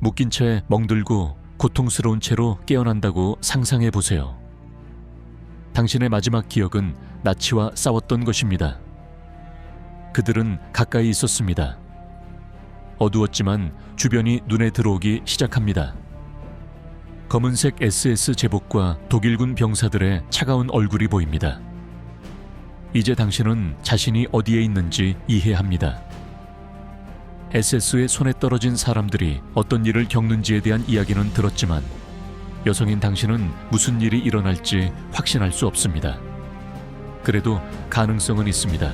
묶인 채 멍들고 고통스러운 채로 깨어난다고 상상해 보세요. 당신의 마지막 기억은 나치와 싸웠던 것입니다. 그들은 가까이 있었습니다. 어두웠지만 주변이 눈에 들어오기 시작합니다. 검은색 SS 제복과 독일군 병사들의 차가운 얼굴이 보입니다. 이제 당신은 자신이 어디에 있는지 이해합니다. SS의 손에 떨어진 사람들이 어떤 일을 겪는지에 대한 이야기는 들었지만 여성인 당신은 무슨 일이 일어날지 확신할 수 없습니다. 그래도 가능성은 있습니다.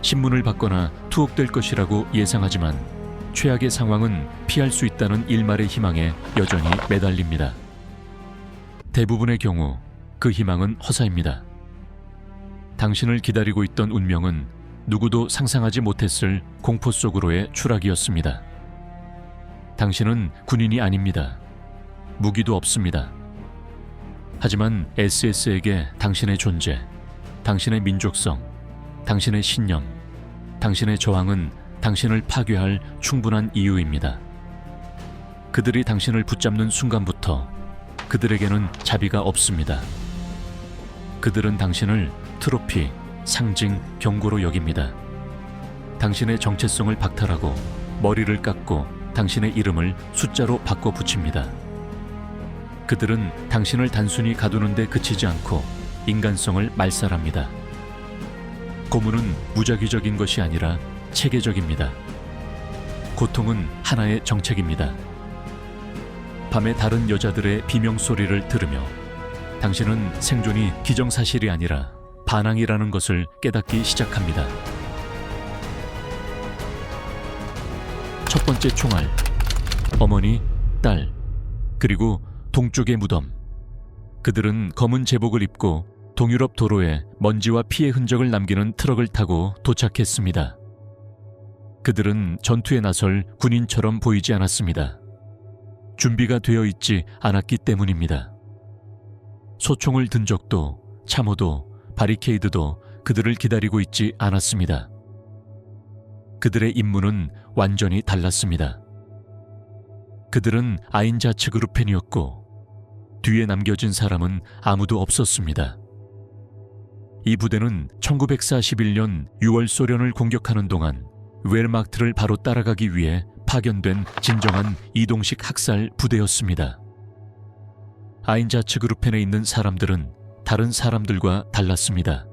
신문을 받거나 투옥될 것이라고 예상하지만 최악의 상황은 피할 수 있다는 일말의 희망에 여전히 매달립니다. 대부분의 경우 그 희망은 허사입니다. 당신을 기다리고 있던 운명은 누구도 상상하지 못했을 공포 속으로의 추락이었습니다. 당신은 군인이 아닙니다. 무기도 없습니다. 하지만 SS에게 당신의 존재, 당신의 민족성, 당신의 신념, 당신의 저항은 당신을 파괴할 충분한 이유입니다. 그들이 당신을 붙잡는 순간부터 그들에게는 자비가 없습니다. 그들은 당신을 트로피, 상징, 경고로 여깁니다. 당신의 정체성을 박탈하고 머리를 깎고 당신의 이름을 숫자로 바꿔 붙입니다. 그들은 당신을 단순히 가두는 데 그치지 않고 인간성을 말살합니다. 고문은 무작위적인 것이 아니라 체계적입니다. 고통은 하나의 정책입니다. 밤에 다른 여자들의 비명소리를 들으며 당신은 생존이 기정사실이 아니라 반항이라는 것을 깨닫기 시작합니다. 첫 번째 총알, 어머니, 딸, 그리고 동쪽의 무덤. 그들은 검은 제복을 입고 동유럽 도로에 먼지와 피의 흔적을 남기는 트럭을 타고 도착했습니다. 그들은 전투에 나설 군인처럼 보이지 않았습니다. 준비가 되어 있지 않았기 때문입니다. 소총을 든 적도, 참호도, 바리케이드도 그들을 기다리고 있지 않았습니다. 그들의 임무는 완전히 달랐습니다. 그들은 아인자츠 그루펜이었고 뒤에 남겨진 사람은 아무도 없었습니다. 이 부대는 1941년 6월 소련을 공격하는 동안 웨르마크트를 바로 따라가기 위해 파견된 진정한 이동식 학살 부대였습니다. 아인자츠 그루펜에 있는 사람들은 다른 사람들과 달랐습니다.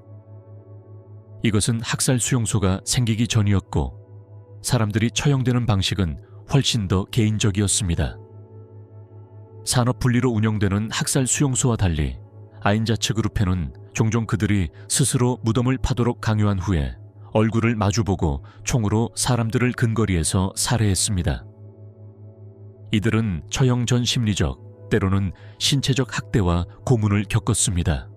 이것은 학살 수용소가 생기기 전이었고 사람들이 처형되는 방식은 훨씬 더 개인적이었습니다. 산업 분리로 운영되는 학살 수용소와 달리 아인자츠 그루펜은 종종 그들이 스스로 무덤을 파도록 강요한 후에 얼굴을 마주보고 총으로 사람들을 근거리에서 살해했습니다. 이들은 처형 전 심리적, 때로는 신체적 학대와 고문을 겪었습니다.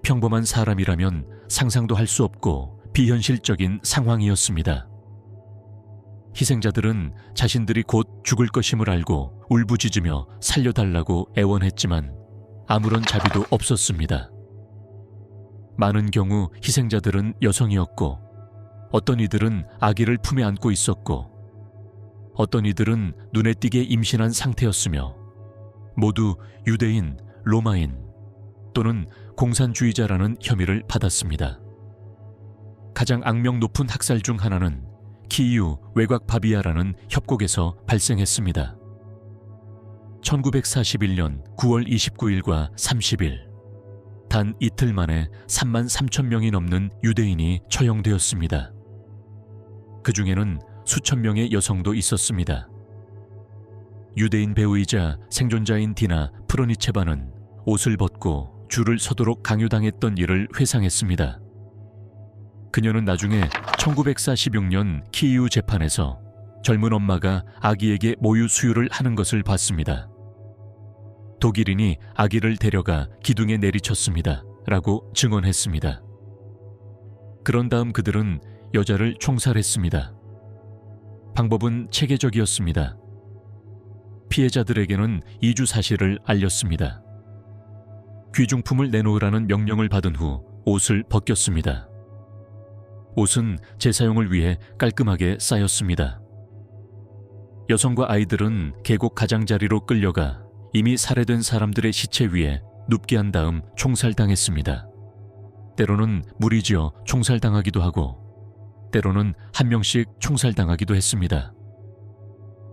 평범한 사람이라면 상상도 할 수 없고 비현실적인 상황이었습니다. 희생자들은 자신들이 곧 죽을 것임을 알고 울부짖으며 살려달라고 애원했지만 아무런 자비도 없었습니다. 많은 경우 희생자들은 여성이었고 어떤 이들은 아기를 품에 안고 있었고 어떤 이들은 눈에 띄게 임신한 상태였으며 모두 유대인, 로마인 또는 공산주의자라는 혐의를 받았습니다. 가장 악명 높은 학살 중 하나는 키이우 외곽 바비아라는 협곡에서 발생했습니다. 1941년 9월 29일과 30일 단 이틀 만에 3만 3천 명이 넘는 유대인이 처형되었습니다. 그 중에는 수천 명의 여성도 있었습니다. 유대인 배우이자 생존자인 디나 프로니체바는 옷을 벗고 줄을 서도록 강요당했던 일을 회상했습니다. 그녀는 나중에 1946년 키이우 재판에서 젊은 엄마가 아기에게 모유 수유를 하는 것을 봤습니다. 독일인이 아기를 데려가 기둥에 내리쳤습니다. 라고 증언했습니다. 그런 다음 그들은 여자를 총살했습니다. 방법은 체계적이었습니다. 피해자들에게는 이주 사실을 알렸습니다. 귀중품을 내놓으라는 명령을 받은 후 옷을 벗겼습니다. 옷은 재사용을 위해 깔끔하게 쌓였습니다. 여성과 아이들은 계곡 가장자리로 끌려가 이미 살해된 사람들의 시체 위에 눕게 한 다음 총살당했습니다. 때로는 무리지어 총살당하기도 하고 때로는 한 명씩 총살당하기도 했습니다.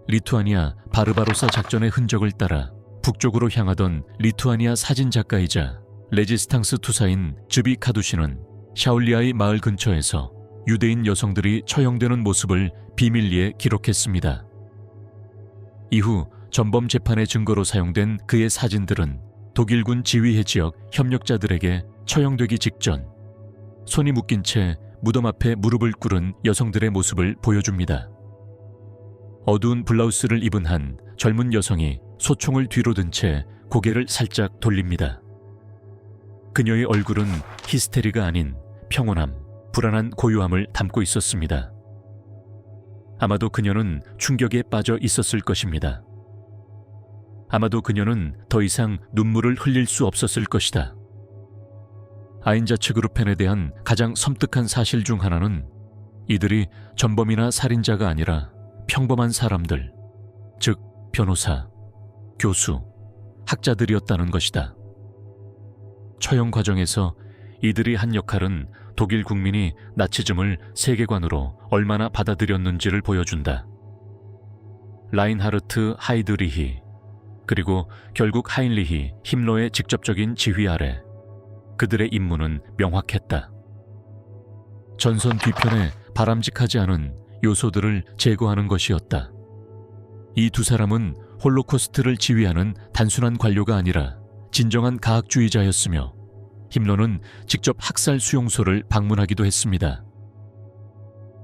리투아니아 바르바로사 작전의 흔적을 따라 북쪽으로 향하던 리투아니아 사진작가이자 레지스탕스 투사인 즈비 카두시는 샤울리아의 마을 근처에서 유대인 여성들이 처형되는 모습을 비밀리에 기록했습니다. 이후 전범 재판의 증거로 사용된 그의 사진들은 독일군 지휘해 지역 협력자들에게 처형되기 직전 손이 묶인 채 무덤 앞에 무릎을 꿇은 여성들의 모습을 보여줍니다. 어두운 블라우스를 입은 한 젊은 여성이 소총을 뒤로 든 채 고개를 살짝 돌립니다. 그녀의 얼굴은 히스테리가 아닌 평온함, 불안한 고요함을 담고 있었습니다. 아마도 그녀는 충격에 빠져 있었을 것입니다. 아마도 그녀는 더 이상 눈물을 흘릴 수 없었을 것이다. 아인자츠 그룹펜에 대한 가장 섬뜩한 사실 중 하나는 이들이 전범이나 살인자가 아니라 평범한 사람들, 즉 변호사, 교수, 학자들이었다는 것이다. 처형 과정에서 이들이 한 역할은 독일 국민이 나치즘을 세계관으로 얼마나 받아들였는지를 보여준다. 라인하르트 하이드리히 그리고 결국 하인리히 힘러의 직접적인 지휘 아래 그들의 임무는 명확했다. 전선 뒤편에 바람직하지 않은 요소들을 제거하는 것이었다. 이 두 사람은 홀로코스트를 지휘하는 단순한 관료가 아니라 진정한 과학주의자였으며 힘러는 직접 학살 수용소를 방문하기도 했습니다.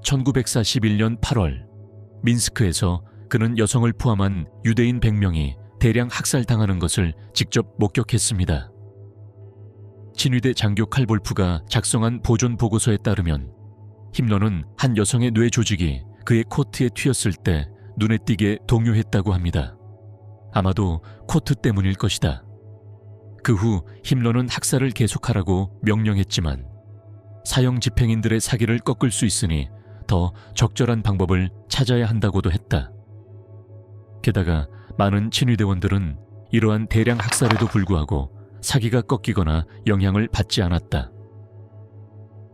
1941년 8월 민스크에서 그는 여성을 포함한 유대인 100명이 대량 학살당하는 것을 직접 목격했습니다. 친위대 장교 칼볼프가 작성한 보존 보고서에 따르면 힘러는 한 여성의 뇌 조직이 그의 코트에 튀었을 때 눈에 띄게 동요했다고 합니다. 아마도 코트 때문일 것이다. 그 후 힘러는 학살을 계속하라고 명령했지만 사형 집행인들의 사기를 꺾을 수 있으니 더 적절한 방법을 찾아야 한다고도 했다. 게다가 많은 친위대원들은 이러한 대량 학살에도 불구하고 사기가 꺾이거나 영향을 받지 않았다.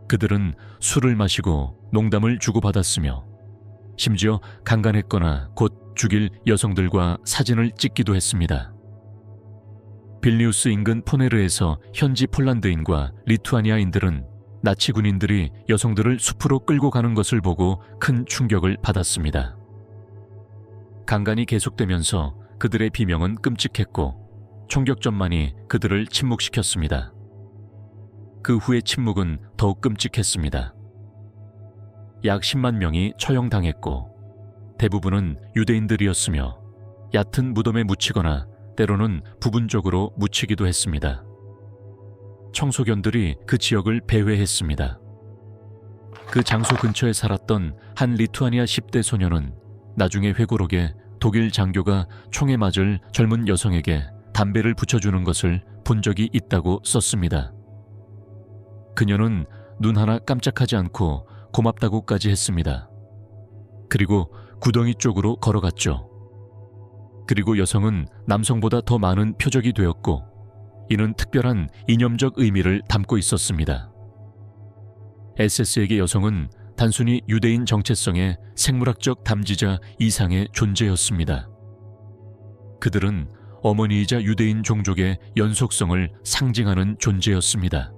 그들은 술을 마시고 농담을 주고받았으며 심지어 강간했거나 곧 죽일 여성들과 사진을 찍기도 했습니다. 빌니우스 인근 포네르에서 현지 폴란드인과 리투아니아인들은 나치 군인들이 여성들을 숲으로 끌고 가는 것을 보고 큰 충격을 받았습니다. 강간이 계속되면서 그들의 비명은 끔찍했고 총격전만이 그들을 침묵시켰습니다. 그 후의 침묵은 더욱 끔찍했습니다. 약 10만 명이 처형당했고 대부분은 유대인들이었으며 얕은 무덤에 묻히거나 때로는 부분적으로 묻히기도 했습니다. 청소견들이 그 지역을 배회했습니다. 그 장소 근처에 살았던 한 리투아니아 10대 소녀는 나중에 회고록에 독일 장교가 총에 맞을 젊은 여성에게 담배를 붙여주는 것을 본 적이 있다고 썼습니다. 그녀는 눈 하나 깜짝하지 않고 고맙다고까지 했습니다. 그리고 구덩이 쪽으로 걸어갔죠. 그리고 여성은 남성보다 더 많은 표적이 되었고 이는 특별한 이념적 의미를 담고 있었습니다. SS에게 여성은 단순히 유대인 정체성의 생물학적 담지자 이상의 존재였습니다. 그들은 어머니이자 유대인 종족의 연속성을 상징하는 존재였습니다.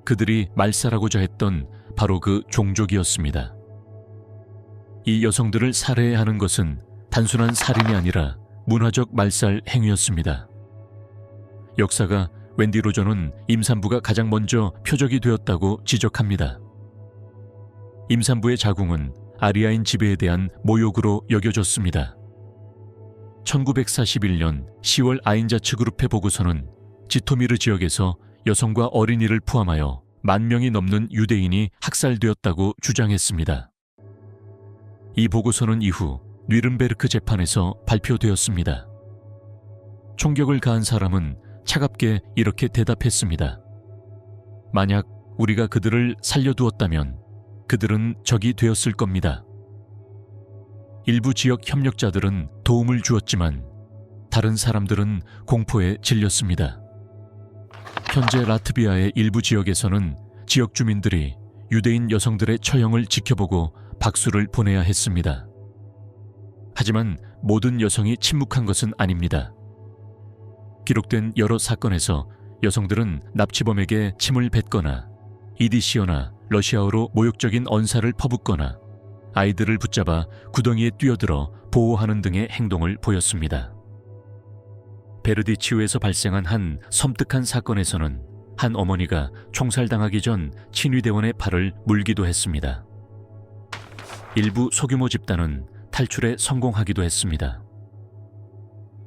그들이 말살하고자 했던 바로 그 종족이었습니다. 이 여성들을 살해해야 하는 것은 단순한 살인이 아니라 문화적 말살 행위였습니다. 역사가 웬디 로저는 임산부가 가장 먼저 표적이 되었다고 지적합니다. 임산부의 자궁은 아리아인 지배에 대한 모욕으로 여겨졌습니다. 1941년 10월 아인자츠 그룹의 보고서는 지토미르 지역에서 여성과 어린이를 포함하여 10,000명이 넘는 유대인이 학살되었다고 주장했습니다. 이 보고서는 이후 뉘른베르크 재판에서 발표되었습니다. 총격을 가한 사람은 차갑게 이렇게 대답했습니다. 만약 우리가 그들을 살려두었다면 그들은 적이 되었을 겁니다. 일부 지역 협력자들은 도움을 주었지만 다른 사람들은 공포에 질렸습니다. 현재 라트비아의 일부 지역에서는 지역 주민들이 유대인 여성들의 처형을 지켜보고 박수를 보내야 했습니다. 하지만 모든 여성이 침묵한 것은 아닙니다. 기록된 여러 사건에서 여성들은 납치범에게 침을 뱉거나 이디시어나 러시아어로 모욕적인 언사를 퍼붓거나 아이들을 붙잡아 구덩이에 뛰어들어 보호하는 등의 행동을 보였습니다. 베르디치우에서 발생한 한 섬뜩한 사건에서는 한 어머니가 총살당하기 전 친위대원의 팔을 물기도 했습니다. 일부 소규모 집단은 탈출에 성공하기도 했습니다.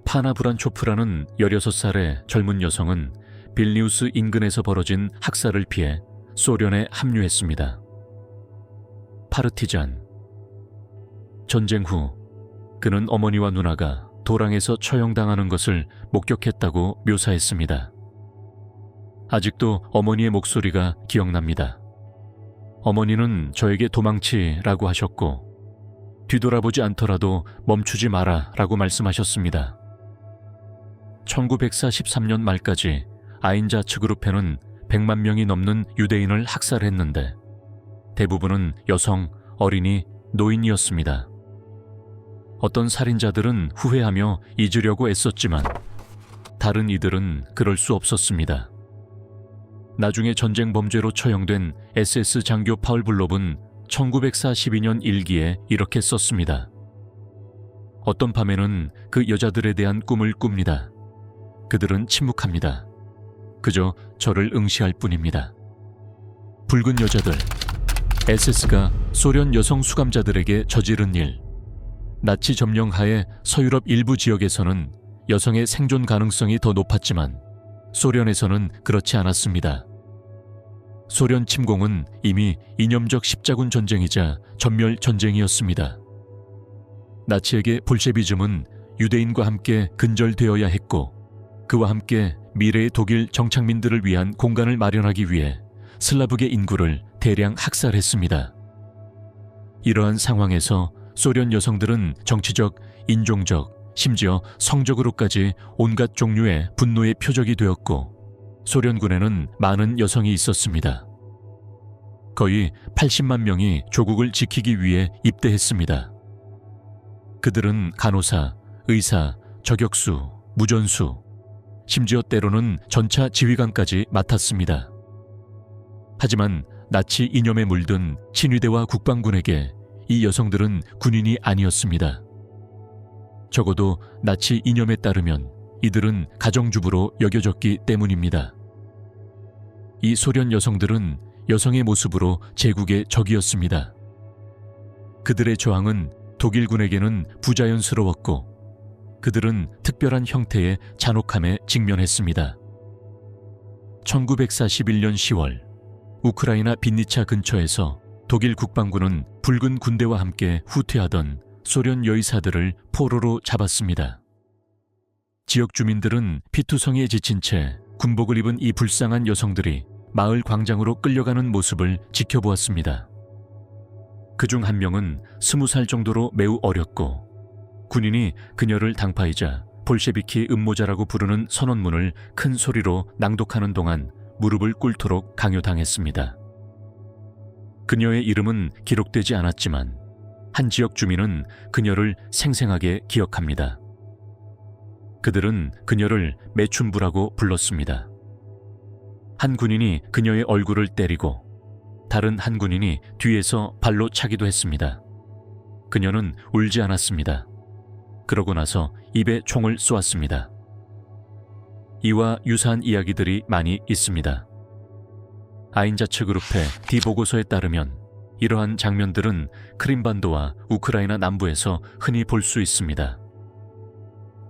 파나 브란초프라는 16살의 젊은 여성은 빌니우스 인근에서 벌어진 학살을 피해 소련에 합류했습니다. 파르티잔. 전쟁 후 그는 어머니와 누나가 도랑에서 처형당하는 것을 목격했다고 묘사했습니다. 아직도 어머니의 목소리가 기억납니다. 어머니는 저에게 도망치라고 하셨고 뒤돌아보지 않더라도 멈추지 마라라고 말씀하셨습니다. 1943년 말까지 아인자츠 그룹회는 100만 명이 넘는 유대인을 학살했는데 대부분은 여성, 어린이, 노인이었습니다. 어떤 살인자들은 후회하며 잊으려고 애썼지만 다른 이들은 그럴 수 없었습니다. 나중에 전쟁 범죄로 처형된 SS 장교 파울 블롭은 1942년 일기에 이렇게 썼습니다. 어떤 밤에는 그 여자들에 대한 꿈을 꿉니다. 그들은 침묵합니다. 그저 저를 응시할 뿐입니다. 붉은 여자들, SS가 소련 여성 수감자들에게 저지른 일. 나치 점령 하에 서유럽 일부 지역에서는 여성의 생존 가능성이 더 높았지만 소련에서는 그렇지 않았습니다. 소련 침공은 이미 이념적 십자군 전쟁이자 전멸 전쟁이었습니다. 나치에게 볼셰비즘은 유대인과 함께 근절되어야 했고 그와 함께 미래의 독일 정착민들을 위한 공간을 마련하기 위해 슬라브계 인구를 대량 학살했습니다. 이러한 상황에서 소련 여성들은 정치적, 인종적, 심지어 성적으로까지 온갖 종류의 분노의 표적이 되었고 소련군에는 많은 여성이 있었습니다. 거의 80만 명이 조국을 지키기 위해 입대했습니다. 그들은 간호사, 의사, 저격수, 무전수, 심지어 때로는 전차 지휘관까지 맡았습니다. 하지만 나치 이념에 물든 친위대와 국방군에게 이 여성들은 군인이 아니었습니다. 적어도 나치 이념에 따르면 이들은 가정주부로 여겨졌기 때문입니다. 이 소련 여성들은 여성의 모습으로 제국의 적이었습니다. 그들의 저항은 독일군에게는 부자연스러웠고 그들은 특별한 형태의 잔혹함에 직면했습니다. 1941년 10월 우크라이나 빈니차 근처에서 독일 국방군은 붉은 군대와 함께 후퇴하던 소련 여의사들을 포로로 잡았습니다. 지역 주민들은 피투성이에 지친 채 군복을 입은 이 불쌍한 여성들이 마을 광장으로 끌려가는 모습을 지켜보았습니다. 그중 한 명은 20살 정도로 매우 어렸고 군인이 그녀를 당파이자 볼셰비키 음모자라고 부르는 선언문을 큰 소리로 낭독하는 동안 무릎을 꿇도록 강요당했습니다. 그녀의 이름은 기록되지 않았지만 한 지역 주민은 그녀를 생생하게 기억합니다. 그들은 그녀를 매춘부라고 불렀습니다. 한 군인이 그녀의 얼굴을 때리고 다른 한 군인이 뒤에서 발로 차기도 했습니다. 그녀는 울지 않았습니다. 그러고 나서 입에 총을 쏘았습니다. 이와 유사한 이야기들이 많이 있습니다. 아인자츠 그룹의 D 보고서에 따르면 이러한 장면들은 크림반도와 우크라이나 남부에서 흔히 볼 수 있습니다.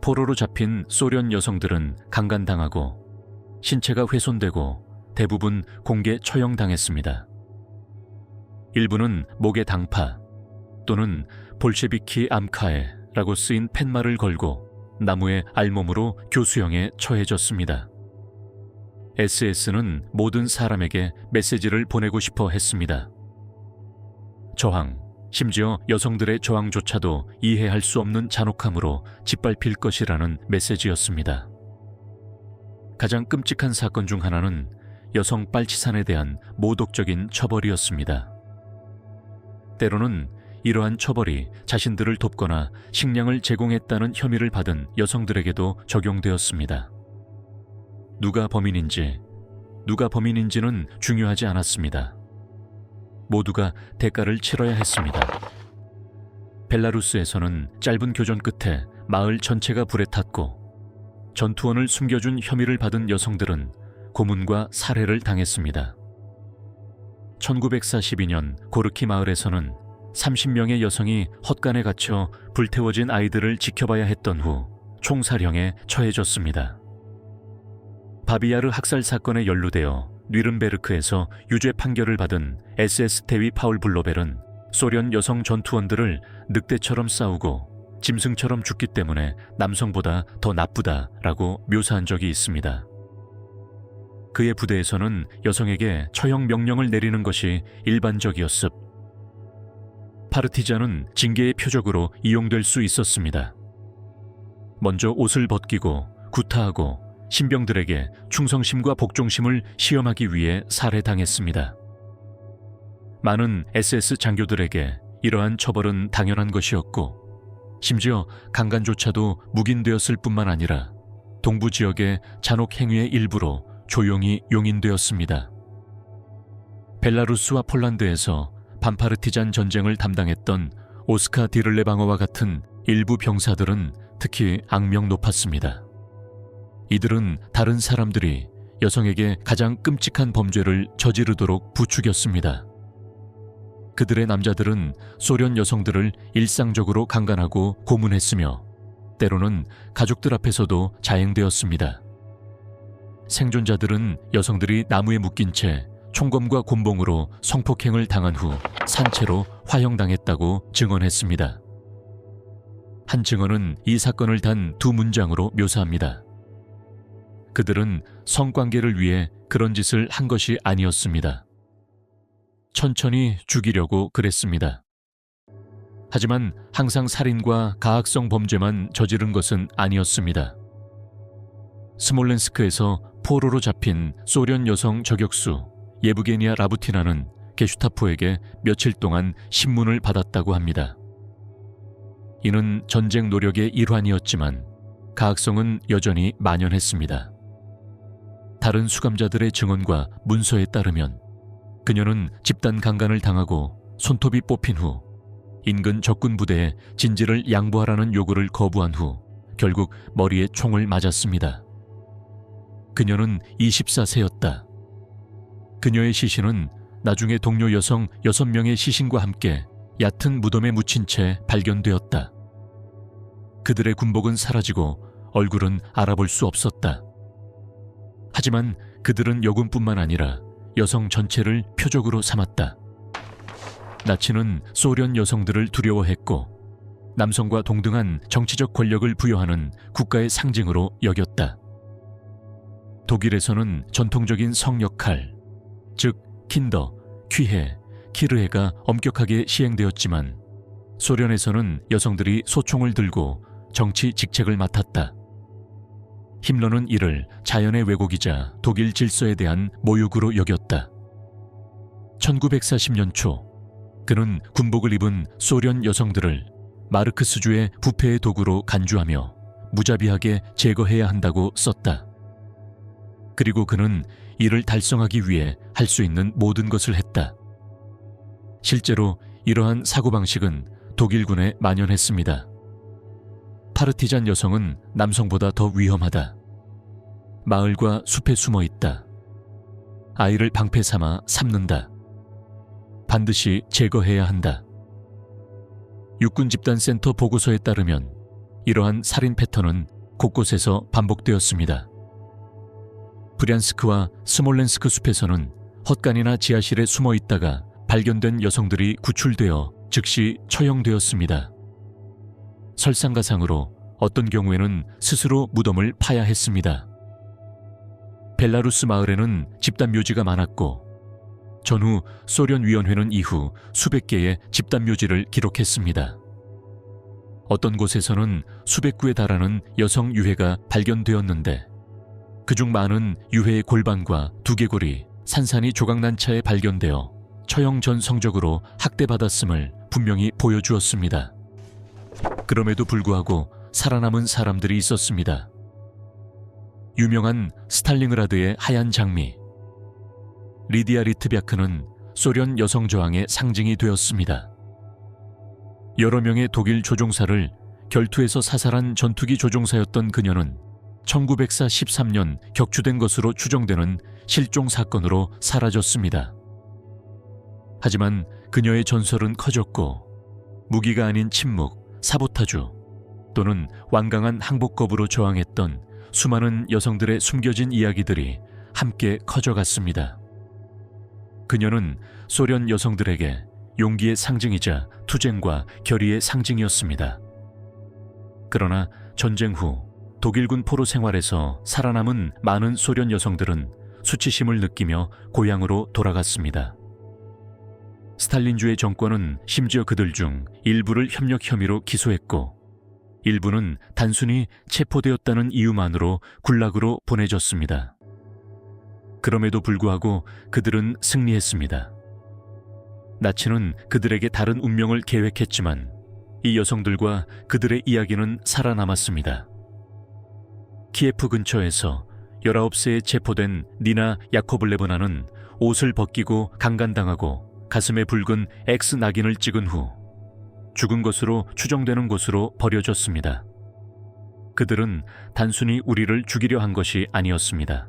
포로로 잡힌 소련 여성들은 강간당하고 신체가 훼손되고 대부분 공개 처형당했습니다. 일부는 목에 당파 또는 볼셰비키 암카에라고 쓰인 팻말을 걸고 나무의 알몸으로 교수형에 처해졌습니다. SS는 모든 사람에게 메시지를 보내고 싶어 했습니다. 저항, 심지어 여성들의 저항조차도 이해할 수 없는 잔혹함으로 짓밟힐 것이라는 메시지였습니다. 가장 끔찍한 사건 중 하나는 여성 빨치산에 대한 모독적인 처벌이었습니다. 때로는 이러한 처벌이 자신들을 돕거나 식량을 제공했다는 혐의를 받은 여성들에게도 적용되었습니다. 누가 범인인지는 중요하지 않았습니다. 모두가 대가를 치러야 했습니다. 벨라루스에서는 짧은 교전 끝에 마을 전체가 불에 탔고 전투원을 숨겨준 혐의를 받은 여성들은 고문과 살해를 당했습니다. 1942년 고르키 마을에서는 30명의 여성이 헛간에 갇혀 불태워진 아이들을 지켜봐야 했던 후 총살형에 처해졌습니다. 바비야르 학살 사건에 연루되어 뉘른베르크에서 유죄 판결을 받은 SS 대위 파울 블로벨은 소련 여성 전투원들을 늑대처럼 싸우고 짐승처럼 죽기 때문에 남성보다 더 나쁘다라고 묘사한 적이 있습니다. 그의 부대에서는 여성에게 처형 명령을 내리는 것이 일반적이었습니다. 파르티잔은 징계의 표적으로 이용될 수 있었습니다. 먼저 옷을 벗기고 구타하고 신병들에게 충성심과 복종심을 시험하기 위해 살해당했습니다. 많은 SS 장교들에게 이러한 처벌은 당연한 것이었고 심지어 강간조차도 묵인되었을 뿐만 아니라 동부 지역의 잔혹 행위의 일부로 조용히 용인되었습니다. 벨라루스와 폴란드에서 반파르티잔 전쟁을 담당했던 오스카 디를레방어와 같은 일부 병사들은 특히 악명 높았습니다. 이들은 다른 사람들이 여성에게 가장 끔찍한 범죄를 저지르도록 부추겼습니다. 그들의 남자들은 소련 여성들을 일상적으로 강간하고 고문했으며 때로는 가족들 앞에서도 자행되었습니다. 생존자들은 여성들이 나무에 묶인 채 총검과 곤봉으로 성폭행을 당한 후 산채로 화형당했다고 증언했습니다. 한 증언은 이 사건을 단 두 문장으로 묘사합니다. 그들은 성관계를 위해 그런 짓을 한 것이 아니었습니다. 천천히 죽이려고 그랬습니다. 하지만 항상 살인과 가학성 범죄만 저지른 것은 아니었습니다. 스몰렌스크에서 포로로 잡힌 소련 여성 저격수 예브게니아 라부티나는 게슈타포에게 며칠 동안 신문을 받았다고 합니다. 이는 전쟁 노력의 일환이었지만 가학성은 여전히 만연했습니다. 다른 수감자들의 증언과 문서에 따르면 그녀는 집단 강간을 당하고 손톱이 뽑힌 후 인근 적군 부대에 진지를 양보하라는 요구를 거부한 후 결국 머리에 총을 맞았습니다. 그녀는 24세였다. 그녀의 시신은 나중에 동료 여성 6명의 시신과 함께 얕은 무덤에 묻힌 채 발견되었다. 그들의 군복은 사라지고 얼굴은 알아볼 수 없었다. 하지만 그들은 여군뿐만 아니라 여성 전체를 표적으로 삼았다. 나치는 소련 여성들을 두려워했고 남성과 동등한 정치적 권력을 부여하는 국가의 상징으로 여겼다. 독일에서는 전통적인 성 역할, 즉 킨더, 퀴헤, 키르헤가 엄격하게 시행되었지만 소련에서는 여성들이 소총을 들고 정치 직책을 맡았다. 힘러는 이를 자연의 왜곡이자 독일 질서에 대한 모욕으로 여겼다. 1940년 초 그는 군복을 입은 소련 여성들을 마르크스주의 부패의 도구로 간주하며 무자비하게 제거해야 한다고 썼다. 그리고 그는 이를 달성하기 위해 할 수 있는 모든 것을 했다. 실제로 이러한 사고방식은 독일군에 만연했습니다. 파르티잔 여성은 남성보다 더 위험하다. 마을과 숲에 숨어 있다. 아이를 방패 삼아 삼는다. 반드시 제거해야 한다. 육군집단센터 보고서에 따르면 이러한 살인 패턴은 곳곳에서 반복되었습니다. 브리안스크와 스몰렌스크 숲에서는 헛간이나 지하실에 숨어 있다가 발견된 여성들이 구출되어 즉시 처형되었습니다. 설상가상으로 어떤 경우에는 스스로 무덤을 파야 했습니다. 벨라루스 마을에는 집단 묘지가 많았고 전후 소련위원회는 이후 수백 개의 집단묘지를 기록했습니다. 어떤 곳에서는 수백 구에 달하는 여성 유해가 발견되었는데 그중 많은 유해의 골반과 두개골이 산산이 조각난 차에 발견되어 처형 전 성적으로 학대받았음을 분명히 보여주었습니다. 그럼에도 불구하고 살아남은 사람들이 있었습니다. 유명한 스탈링그라드의 하얀 장미 리디아 리트비아크는 소련 여성 저항의 상징이 되었습니다. 여러 명의 독일 조종사를 결투에서 사살한 전투기 조종사였던 그녀는 1904 13년 격추된 것으로 추정되는 실종 사건으로 사라졌습니다. 하지만 그녀의 전설은 커졌고 무기가 아닌 침묵, 사보타주 또는 완강한 항복 거부로 저항했던 수많은 여성들의 숨겨진 이야기들이 함께 커져갔습니다. 그녀는 소련 여성들에게 용기의 상징이자 투쟁과 결의의 상징이었습니다. 그러나 전쟁 후 독일군 포로 생활에서 살아남은 많은 소련 여성들은 수치심을 느끼며 고향으로 돌아갔습니다. 스탈린주의 정권은 심지어 그들 중 일부를 협력 혐의로 기소했고 일부는 단순히 체포되었다는 이유만으로 굴락으로 보내졌습니다. 그럼에도 불구하고 그들은 승리했습니다. 나치는 그들에게 다른 운명을 계획했지만 이 여성들과 그들의 이야기는 살아남았습니다. 키예프 근처에서 19세에 체포된 니나 야코블레브나는 옷을 벗기고 강간당하고 가슴에 붉은 X 낙인을 찍은 후 죽은 것으로 추정되는 곳으로 버려졌습니다. 그들은 단순히 우리를 죽이려 한 것이 아니었습니다.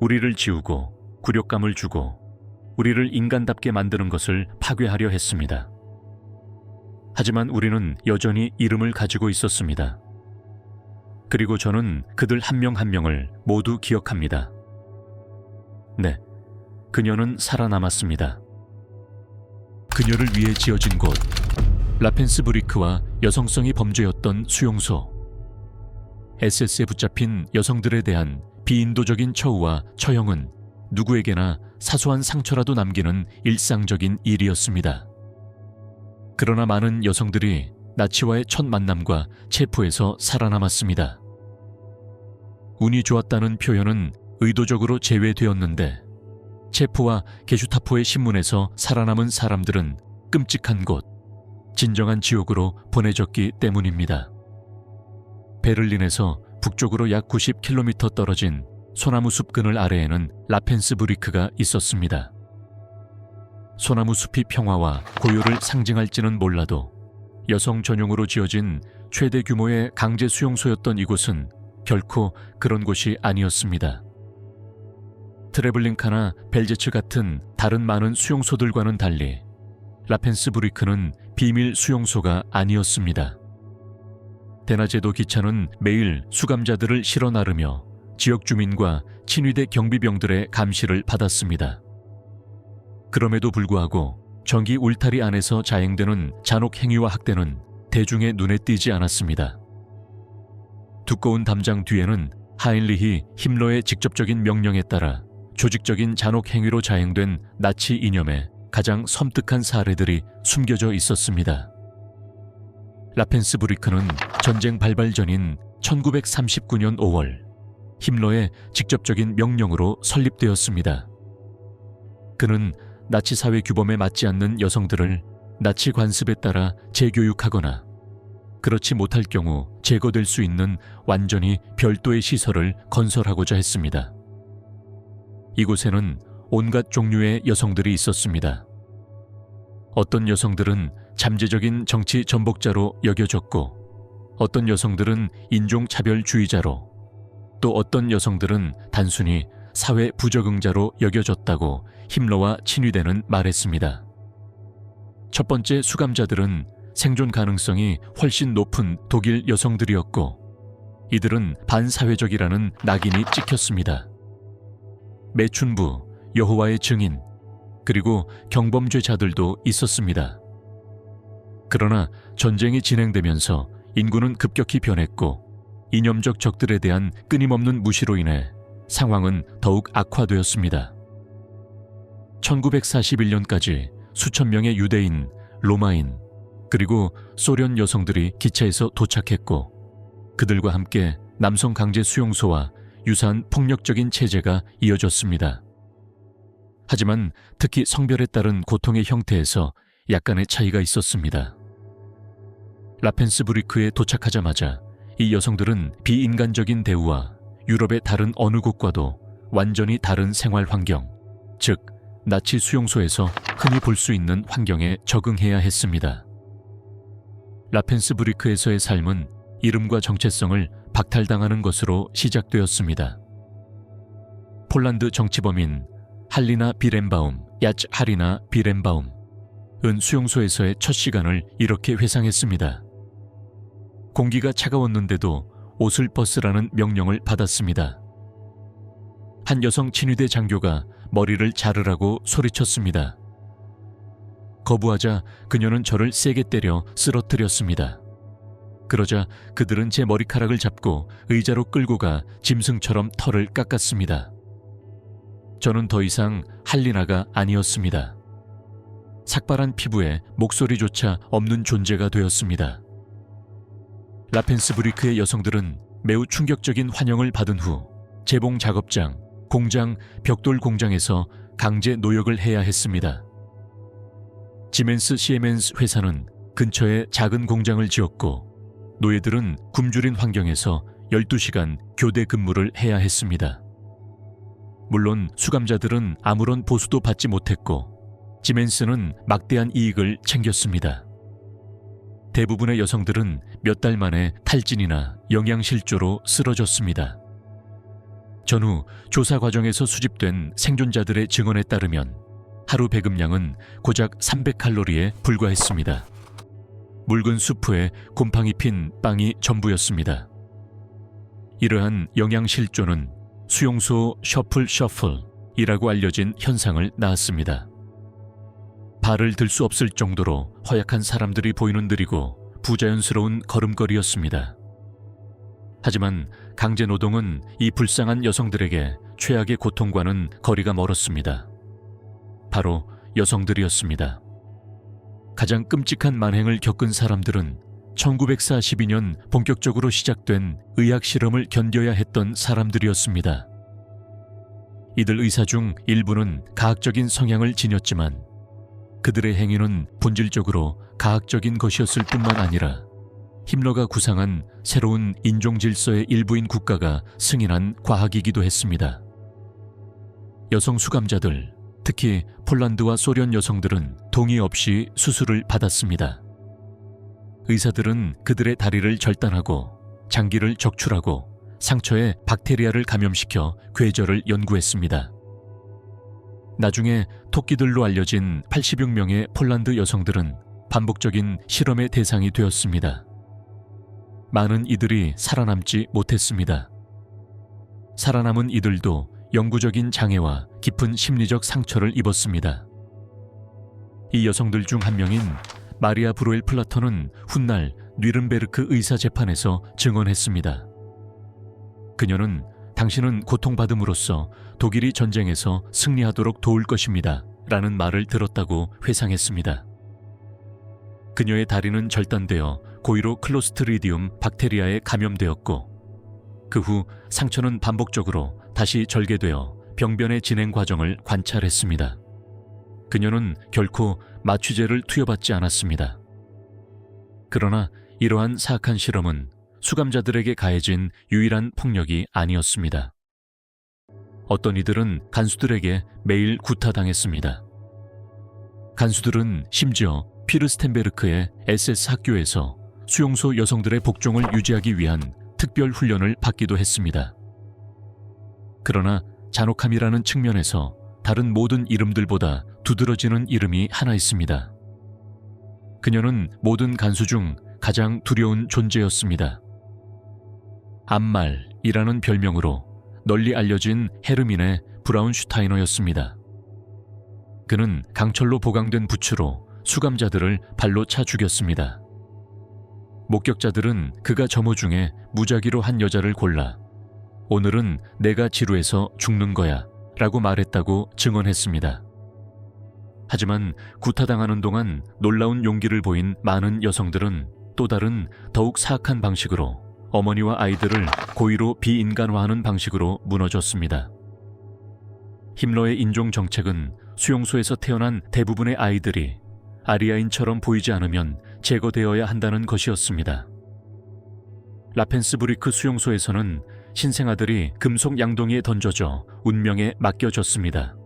우리를 지우고 굴욕감을 주고 우리를 인간답게 만드는 것을 파괴하려 했습니다. 하지만 우리는 여전히 이름을 가지고 있었습니다. 그리고 저는 그들 한 명 한 명을 모두 기억합니다. 네, 그녀는 살아남았습니다. 그녀를 위해 지어진 곳, 라펜스부리크와 여성성이 범죄였던 수용소. SS에 붙잡힌 여성들에 대한 비인도적인 처우와 처형은 누구에게나 사소한 상처라도 남기는 일상적인 일이었습니다. 그러나 많은 여성들이 나치와의 첫 만남과 체포에서 살아남았습니다. 운이 좋았다는 표현은 의도적으로 제외되었는데 체포와 게슈타포의 신문에서 살아남은 사람들은 끔찍한 곳, 진정한 지옥으로 보내졌기 때문입니다. 베를린에서 북쪽으로 약 90km 떨어진 소나무 숲 그늘 아래에는 라펜스부리크가 있었습니다. 소나무 숲이 평화와 고요를 상징할지는 몰라도 여성 전용으로 지어진 최대 규모의 강제 수용소였던 이곳은 결코 그런 곳이 아니었습니다. 트레블링카나 벨제츠 같은 다른 많은 수용소들과는 달리 라펜스부리크는 비밀 수용소가 아니었습니다. 대낮에도 기차는 매일 수감자들을 실어 나르며 지역 주민과 친위대 경비병들의 감시를 받았습니다. 그럼에도 불구하고 전기 울타리 안에서 자행되는 잔혹 행위와 학대는 대중의 눈에 띄지 않았습니다. 두꺼운 담장 뒤에는 하인리히 힘러의 직접적인 명령에 따라 조직적인 잔혹 행위로 자행된 나치 이념의 가장 섬뜩한 사례들이 숨겨져 있었습니다. 라펜스부리크는 전쟁 발발 전인 1939년 5월 힘러의 직접적인 명령으로 설립되었습니다. 그는 나치 사회 규범에 맞지 않는 여성들을 나치 관습에 따라 재교육하거나 그렇지 못할 경우 제거될 수 있는 완전히 별도의 시설을 건설하고자 했습니다. 이곳에는 온갖 종류의 여성들이 있었습니다. 어떤 여성들은 잠재적인 정치 전복자로 여겨졌고 어떤 여성들은 인종차별주의자로 또 어떤 여성들은 단순히 사회 부적응자로 여겨졌다고 힘러와 친위대는 말했습니다. 첫 번째 수감자들은 생존 가능성이 훨씬 높은 독일 여성들이었고 이들은 반사회적이라는 낙인이 찍혔습니다. 매춘부, 여호와의 증인, 그리고 경범죄자들도 있었습니다. 그러나 전쟁이 진행되면서 인구는 급격히 변했고 이념적 적들에 대한 끊임없는 무시로 인해 상황은 더욱 악화되었습니다. 1941년까지 수천 명의 유대인, 로마인, 그리고 소련 여성들이 기차에서 도착했고 그들과 함께 남성 강제 수용소와 유사한 폭력적인 체제가 이어졌습니다. 하지만 특히 성별에 따른 고통의 형태에서 약간의 차이가 있었습니다. 라펜스부리크에 도착하자마자 이 여성들은 비인간적인 대우와 유럽의 다른 어느 곳과도 완전히 다른 생활 환경, 즉 나치 수용소에서 흔히 볼 수 있는 환경에 적응해야 했습니다. 라펜스부리크에서의 삶은 이름과 정체성을 박탈당하는 것으로 시작되었습니다. 폴란드 정치범인 할리나 비렌바움, 야츠하리나 비렌바움은 수용소에서의 첫 시간을 이렇게 회상했습니다. 공기가 차가웠는데도 옷을 벗으라는 명령을 받았습니다. 한 여성 친위대 장교가 머리를 자르라고 소리쳤습니다. 거부하자 그녀는 저를 세게 때려 쓰러뜨렸습니다. 그러자 그들은 제 머리카락을 잡고 의자로 끌고 가 짐승처럼 털을 깎았습니다. 저는 더 이상 할리나가 아니었습니다. 삭발한 피부에 목소리조차 없는 존재가 되었습니다. 라펜스부리크의 여성들은 매우 충격적인 환영을 받은 후 재봉 작업장, 공장, 벽돌 공장에서 강제 노역을 해야 했습니다. 지멘스 시에멘스 회사는 근처에 작은 공장을 지었고 노예들은 굶주린 환경에서 12시간 교대 근무를 해야 했습니다. 물론 수감자들은 아무런 보수도 받지 못했고 지멘스는 막대한 이익을 챙겼습니다. 대부분의 여성들은 몇 달 만에 탈진이나 영양실조로 쓰러졌습니다. 전후 조사 과정에서 수집된 생존자들의 증언에 따르면 하루 배급량은 고작 300칼로리에 불과했습니다. 묽은 수프에 곰팡이 핀 빵이 전부였습니다. 이러한 영양실조는 수용소 셔플이라고 알려진 현상을 낳았습니다. 발을 들 수 없을 정도로 허약한 사람들이 보이는 느리고 부자연스러운 걸음걸이였습니다. 하지만 강제노동은 이 불쌍한 여성들에게 최악의 고통과는 거리가 멀었습니다. 바로 여성들이었습니다. 가장 끔찍한 만행을 겪은 사람들은 1942년 본격적으로 시작된 의학 실험을 견뎌야 했던 사람들이었습니다. 이들 의사 중 일부는 가학적인 성향을 지녔지만 그들의 행위는 본질적으로 가학적인 것이었을 뿐만 아니라 힘러가 구상한 새로운 인종 질서의 일부인 국가가 승인한 과학이기도 했습니다. 여성 수감자들, 특히 폴란드와 소련 여성들은 동의 없이 수술을 받았습니다. 의사들은 그들의 다리를 절단하고 장기를 적출하고 상처에 박테리아를 감염시켜 궤절을 연구했습니다. 나중에 토끼들로 알려진 86명의 폴란드 여성들은 반복적인 실험의 대상이 되었습니다. 많은 이들이 살아남지 못했습니다. 살아남은 이들도 영구적인 장애와 깊은 심리적 상처를 입었습니다. 이 여성들 중 한 명인 마리아 브로엘 플라터는 훗날 뉘른베르크 의사 재판에서 증언했습니다. 그녀는 당신은 고통받음으로써 독일이 전쟁에서 승리하도록 도울 것입니다. 라는 말을 들었다고 회상했습니다. 그녀의 다리는 절단되어 고의로 클로스트리디움 박테리아에 감염되었고 그 후 상처는 반복적으로 다시 절개되어 병변의 진행 과정을 관찰했습니다. 그녀는 결코 마취제를 투여받지 않았습니다. 그러나 이러한 사악한 실험은 수감자들에게 가해진 유일한 폭력이 아니었습니다. 어떤 이들은 간수들에게 매일 구타당했습니다. 간수들은 심지어 피르스텐베르크의 SS 학교에서 수용소 여성들의 복종을 유지하기 위한 특별 훈련을 받기도 했습니다. 그러나 잔혹함이라는 측면에서 다른 모든 이름들보다 두드러지는 이름이 하나 있습니다. 그녀는 모든 간수 중 가장 두려운 존재였습니다. 암말이라는 별명으로 널리 알려진 헤르민의 브라운슈타이너였습니다. 그는 강철로 보강된 부츠로 수감자들을 발로 차 죽였습니다. 목격자들은 그가 점호 중에 무작위로 한 여자를 골라 오늘은 내가 지루해서 죽는 거야 라고 말했다고 증언했습니다. 하지만 구타당하는 동안 놀라운 용기를 보인 많은 여성들은 또 다른 더욱 사악한 방식으로 어머니와 아이들을 고의로 비인간화하는 방식으로 무너졌습니다. 힘러의 인종 정책은 수용소에서 태어난 대부분의 아이들이 아리아인처럼 보이지 않으면 제거되어야 한다는 것이었습니다. 라펜스부리크 수용소에서는 신생아들이 금속 양동이에 던져져 운명에 맡겨졌습니다.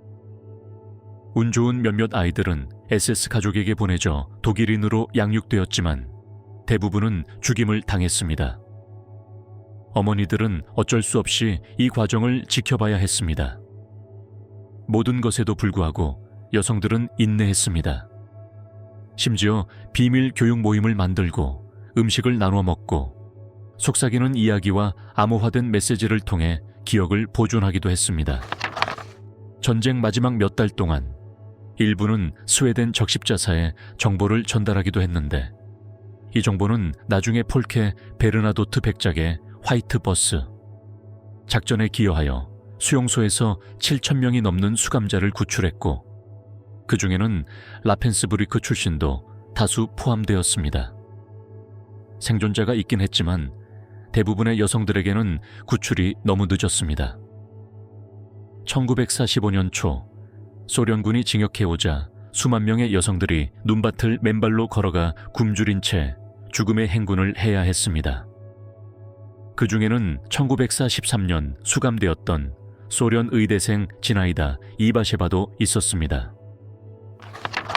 운 좋은 몇몇 아이들은 SS 가족에게 보내져 독일인으로 양육되었지만 대부분은 죽임을 당했습니다. 어머니들은 어쩔 수 없이 이 과정을 지켜봐야 했습니다. 모든 것에도 불구하고 여성들은 인내했습니다. 심지어 비밀 교육 모임을 만들고 음식을 나눠 먹고 속삭이는 이야기와 암호화된 메시지를 통해 기억을 보존하기도 했습니다. 전쟁 마지막 몇 달 동안 일부는 스웨덴 적십자사에 정보를 전달하기도 했는데 이 정보는 나중에 폴케 베르나도트 백작의 화이트 버스, 작전에 기여하여 수용소에서 7,000명이 넘는 수감자를 구출했고 그 중에는 라펜스부리크 출신도 다수 포함되었습니다. 생존자가 있긴 했지만 대부분의 여성들에게는 구출이 너무 늦었습니다. 1945년 초 소련군이 징역해오자 수만 명의 여성들이 눈밭을 맨발로 걸어가 굶주린 채 죽음의 행군을 해야 했습니다. 그 중에는 1943년 수감되었던 소련 의대생 지나이다 이바셰바도 있었습니다.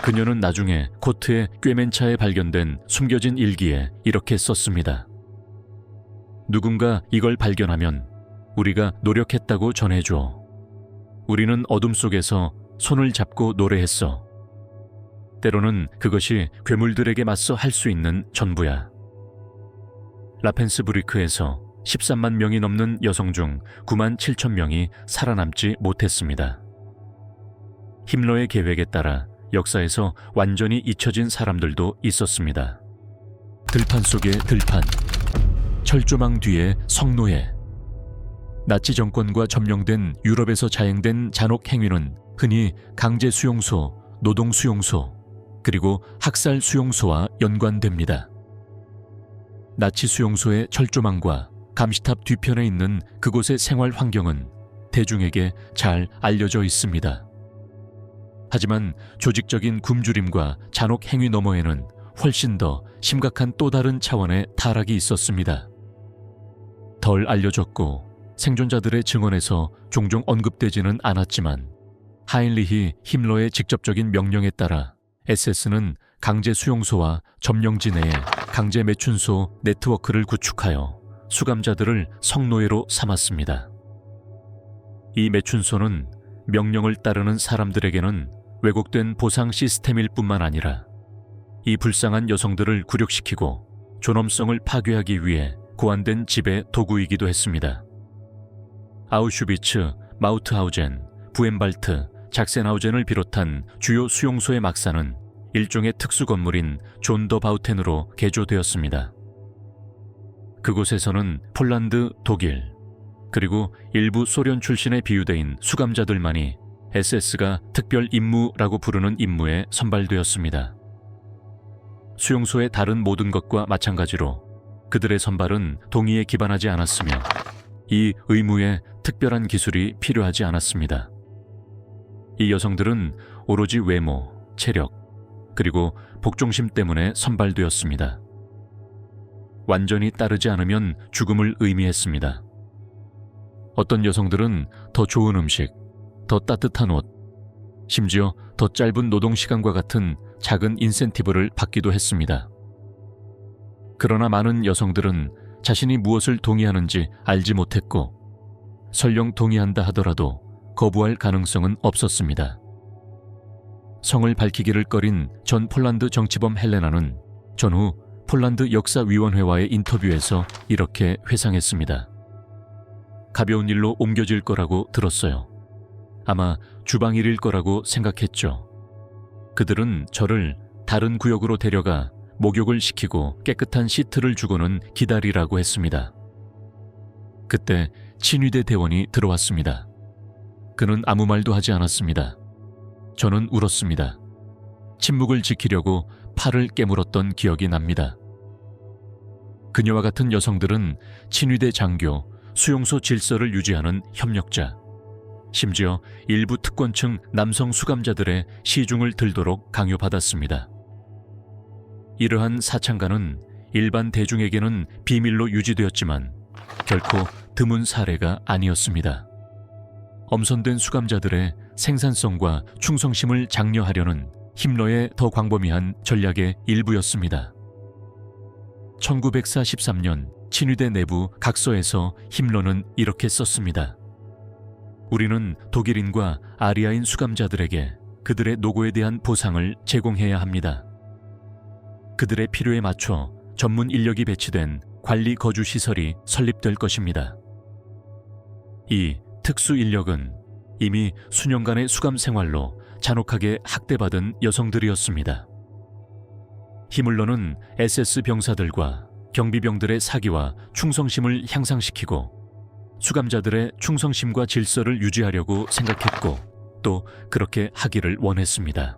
그녀는 나중에 코트의 꿰맨 차에 발견된 숨겨진 일기에 이렇게 썼습니다. 누군가 이걸 발견하면 우리가 노력했다고 전해줘. 우리는 어둠 속에서 손을 잡고 노래했어. 때로는 그것이 괴물들에게 맞서 할 수 있는 전부야. 라펜스부리크에서 13만 명이 넘는 여성 중 9만 7천 명이 살아남지 못했습니다. 힘러의 계획에 따라 역사에서 완전히 잊혀진 사람들도 있었습니다. 들판 속의 들판, 철조망 뒤의 성노예. 나치 정권과 점령된 유럽에서 자행된 잔혹 행위는 흔히 강제 수용소, 노동 수용소, 그리고 학살 수용소와 연관됩니다. 나치 수용소의 철조망과 감시탑 뒤편에 있는 그곳의 생활 환경은 대중에게 잘 알려져 있습니다. 하지만 조직적인 굶주림과 잔혹 행위 너머에는 훨씬 더 심각한 또 다른 차원의 타락이 있었습니다. 덜 알려졌고 생존자들의 증언에서 종종 언급되지는 않았지만 하인리히 힘러의 직접적인 명령에 따라 SS는 강제 수용소와 점령지 내에 강제 매춘소 네트워크를 구축하여 수감자들을 성노예로 삼았습니다. 이 매춘소는 명령을 따르는 사람들에게는 왜곡된 보상 시스템일 뿐만 아니라 이 불쌍한 여성들을 굴욕시키고 존엄성을 파괴하기 위해 고안된 지배 도구이기도 했습니다. 아우슈비츠, 마우트하우젠, 부엔발트, 작센하우젠을 비롯한 주요 수용소의 막사는 일종의 특수 건물인 존더바우텐으로 개조되었습니다. 그곳에서는 폴란드, 독일, 그리고 일부 소련 출신의 비유대인 수감자들만이 SS가 특별 임무라고 부르는 임무에 선발되었습니다. 수용소의 다른 모든 것과 마찬가지로 그들의 선발은 동의에 기반하지 않았으며 이 의무에 특별한 기술이 필요하지 않았습니다. 이 여성들은 오로지 외모, 체력, 그리고 복종심 때문에 선발되었습니다. 완전히 따르지 않으면 죽음을 의미했습니다. 어떤 여성들은 더 좋은 음식, 더 따뜻한 옷, 심지어 더 짧은 노동시간과 같은 작은 인센티브를 받기도 했습니다. 그러나 많은 여성들은 자신이 무엇을 동의하는지 알지 못했고 설령 동의한다 하더라도 거부할 가능성은 없었습니다. 성을 밝히기를 꺼린 전 폴란드 정치범 헬레나는 전후 폴란드 역사위원회와의 인터뷰에서 이렇게 회상했습니다. 가벼운 일로 옮겨질 거라고 들었어요. 아마 주방일일 거라고 생각했죠. 그들은 저를 다른 구역으로 데려가 목욕을 시키고 깨끗한 시트를 주고는 기다리라고 했습니다. 그때 친위대 대원이 들어왔습니다. 그는 아무 말도 하지 않았습니다. 저는 울었습니다. 침묵을 지키려고 팔을 깨물었던 기억이 납니다. 그녀와 같은 여성들은 친위대 장교, 수용소 질서를 유지하는 협력자, 심지어 일부 특권층 남성 수감자들의 시중을 들도록 강요받았습니다. 이러한 사창가는 일반 대중에게는 비밀로 유지되었지만 결코 드문 사례가 아니었습니다. 엄선된 수감자들의 생산성과 충성심을 장려하려는 힘러의 더 광범위한 전략의 일부였습니다. 1943년 친위대 내부 각서에서 힘러는 이렇게 썼습니다. 우리는 독일인과 아리아인 수감자들에게 그들의 노고에 대한 보상을 제공해야 합니다. 그들의 필요에 맞춰 전문 인력이 배치된 관리 거주 시설이 설립될 것입니다. 이 특수 인력은 이미 수년간의 수감 생활로 잔혹하게 학대받은 여성들이었습니다. 히물러는 SS 병사들과 경비병들의 사기와 충성심을 향상시키고 수감자들의 충성심과 질서를 유지하려고 생각했고 또 그렇게 하기를 원했습니다.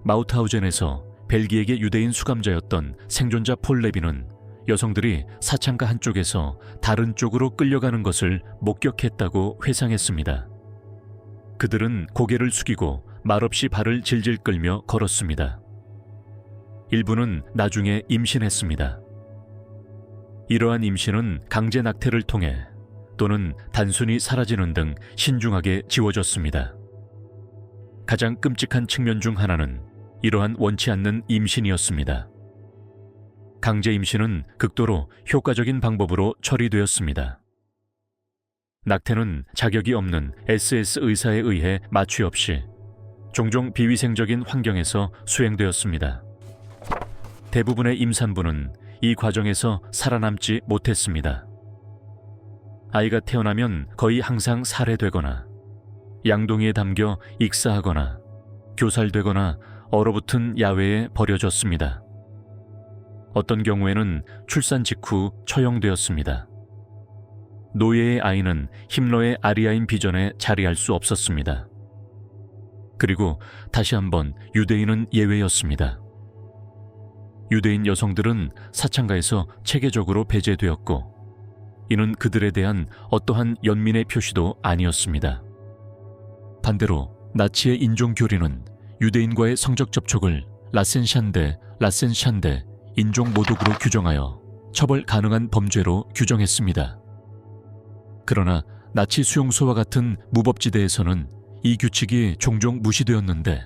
마우트하우젠에서 벨기에계 유대인 수감자였던 생존자 폴 레비는 여성들이 사창가 한쪽에서 다른 쪽으로 끌려가는 것을 목격했다고 회상했습니다. 그들은 고개를 숙이고 말없이 발을 질질 끌며 걸었습니다. 일부는 나중에 임신했습니다. 이러한 임신은 강제 낙태를 통해 또는 단순히 사라지는 등 신중하게 지워졌습니다. 가장 끔찍한 측면 중 하나는 이러한 원치 않는 임신이었습니다. 강제 임신은 극도로 효과적인 방법으로 처리되었습니다. 낙태는 자격이 없는 SS 의사에 의해 마취 없이 종종 비위생적인 환경에서 수행되었습니다. 대부분의 임산부는 이 과정에서 살아남지 못했습니다. 아이가 태어나면 거의 항상 살해되거나 양동이에 담겨 익사하거나 교살되거나 얼어붙은 야외에 버려졌습니다. 어떤 경우에는 출산 직후 처형되었습니다. 노예의 아이는 힘러의 아리아인 비전에 자리할 수 없었습니다. 그리고 다시 한번 유대인은 예외였습니다. 유대인 여성들은 사창가에서 체계적으로 배제되었고 이는 그들에 대한 어떠한 연민의 표시도 아니었습니다. 반대로 나치의 인종교리는 유대인과의 성적 접촉을 라센샨데, 인종 모독으로 규정하여 처벌 가능한 범죄로 규정했습니다. 그러나 나치 수용소와 같은 무법지대에서는 이 규칙이 종종 무시되었는데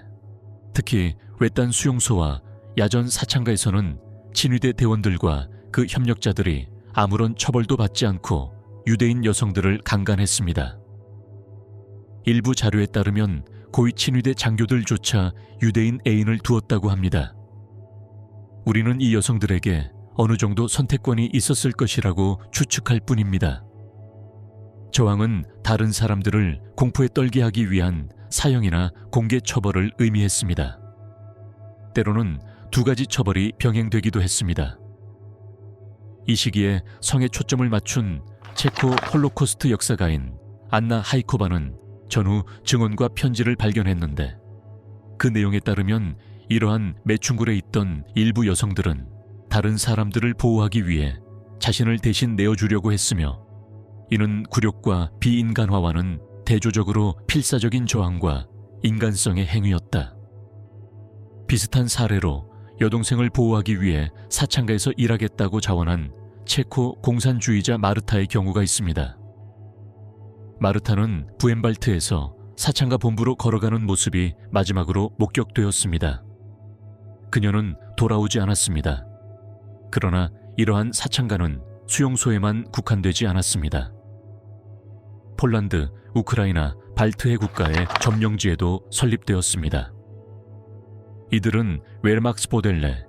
특히 외딴 수용소와 야전 사창가에서는 친위대 대원들과 그 협력자들이 아무런 처벌도 받지 않고 유대인 여성들을 강간했습니다. 일부 자료에 따르면 고위 친위대 장교들조차 유대인 애인을 두었다고 합니다. 우리는 이 여성들에게 어느 정도 선택권이 있었을 것이라고 추측할 뿐입니다. 저항은 다른 사람들을 공포에 떨게 하기 위한 사형이나 공개 처벌을 의미했습니다. 때로는 두 가지 처벌이 병행되기도 했습니다. 이 시기에 성에 초점을 맞춘 체코 홀로코스트 역사가인 안나 하이코바는 전후 증언과 편지를 발견했는데 그 내용에 따르면 이러한 매춘굴에 있던 일부 여성들은 다른 사람들을 보호하기 위해 자신을 대신 내어주려고 했으며 이는 굴욕과 비인간화와는 대조적으로 필사적인 저항과 인간성의 행위였다. 비슷한 사례로 여동생을 보호하기 위해 사창가에서 일하겠다고 자원한 체코 공산주의자 마르타의 경우가 있습니다. 마르타는 부엠발트에서 사창가 본부로 걸어가는 모습이 마지막으로 목격되었습니다. 그녀는 돌아오지 않았습니다. 그러나 이러한 사창가는 수용소에만 국한되지 않았습니다. 폴란드, 우크라이나, 발트해 국가의 점령지에도 설립되었습니다. 이들은 웰막스보델레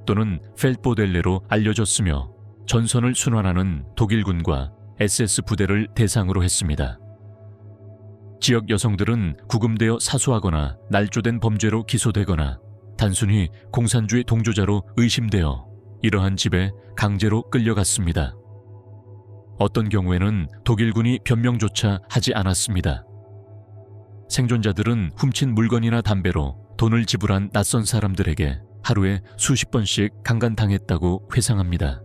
또는 펠보델레로 알려졌으며 전선을 순환하는 독일군과 SS 부대를 대상으로 했습니다. 지역 여성들은 구금되어 사수하거나 날조된 범죄로 기소되거나 단순히 공산주의 동조자로 의심되어 이러한 집에 강제로 끌려갔습니다. 어떤 경우에는 독일군이 변명조차 하지 않았습니다. 생존자들은 훔친 물건이나 담배로 돈을 지불한 낯선 사람들에게 하루에 수십 번씩 강간당했다고 회상합니다.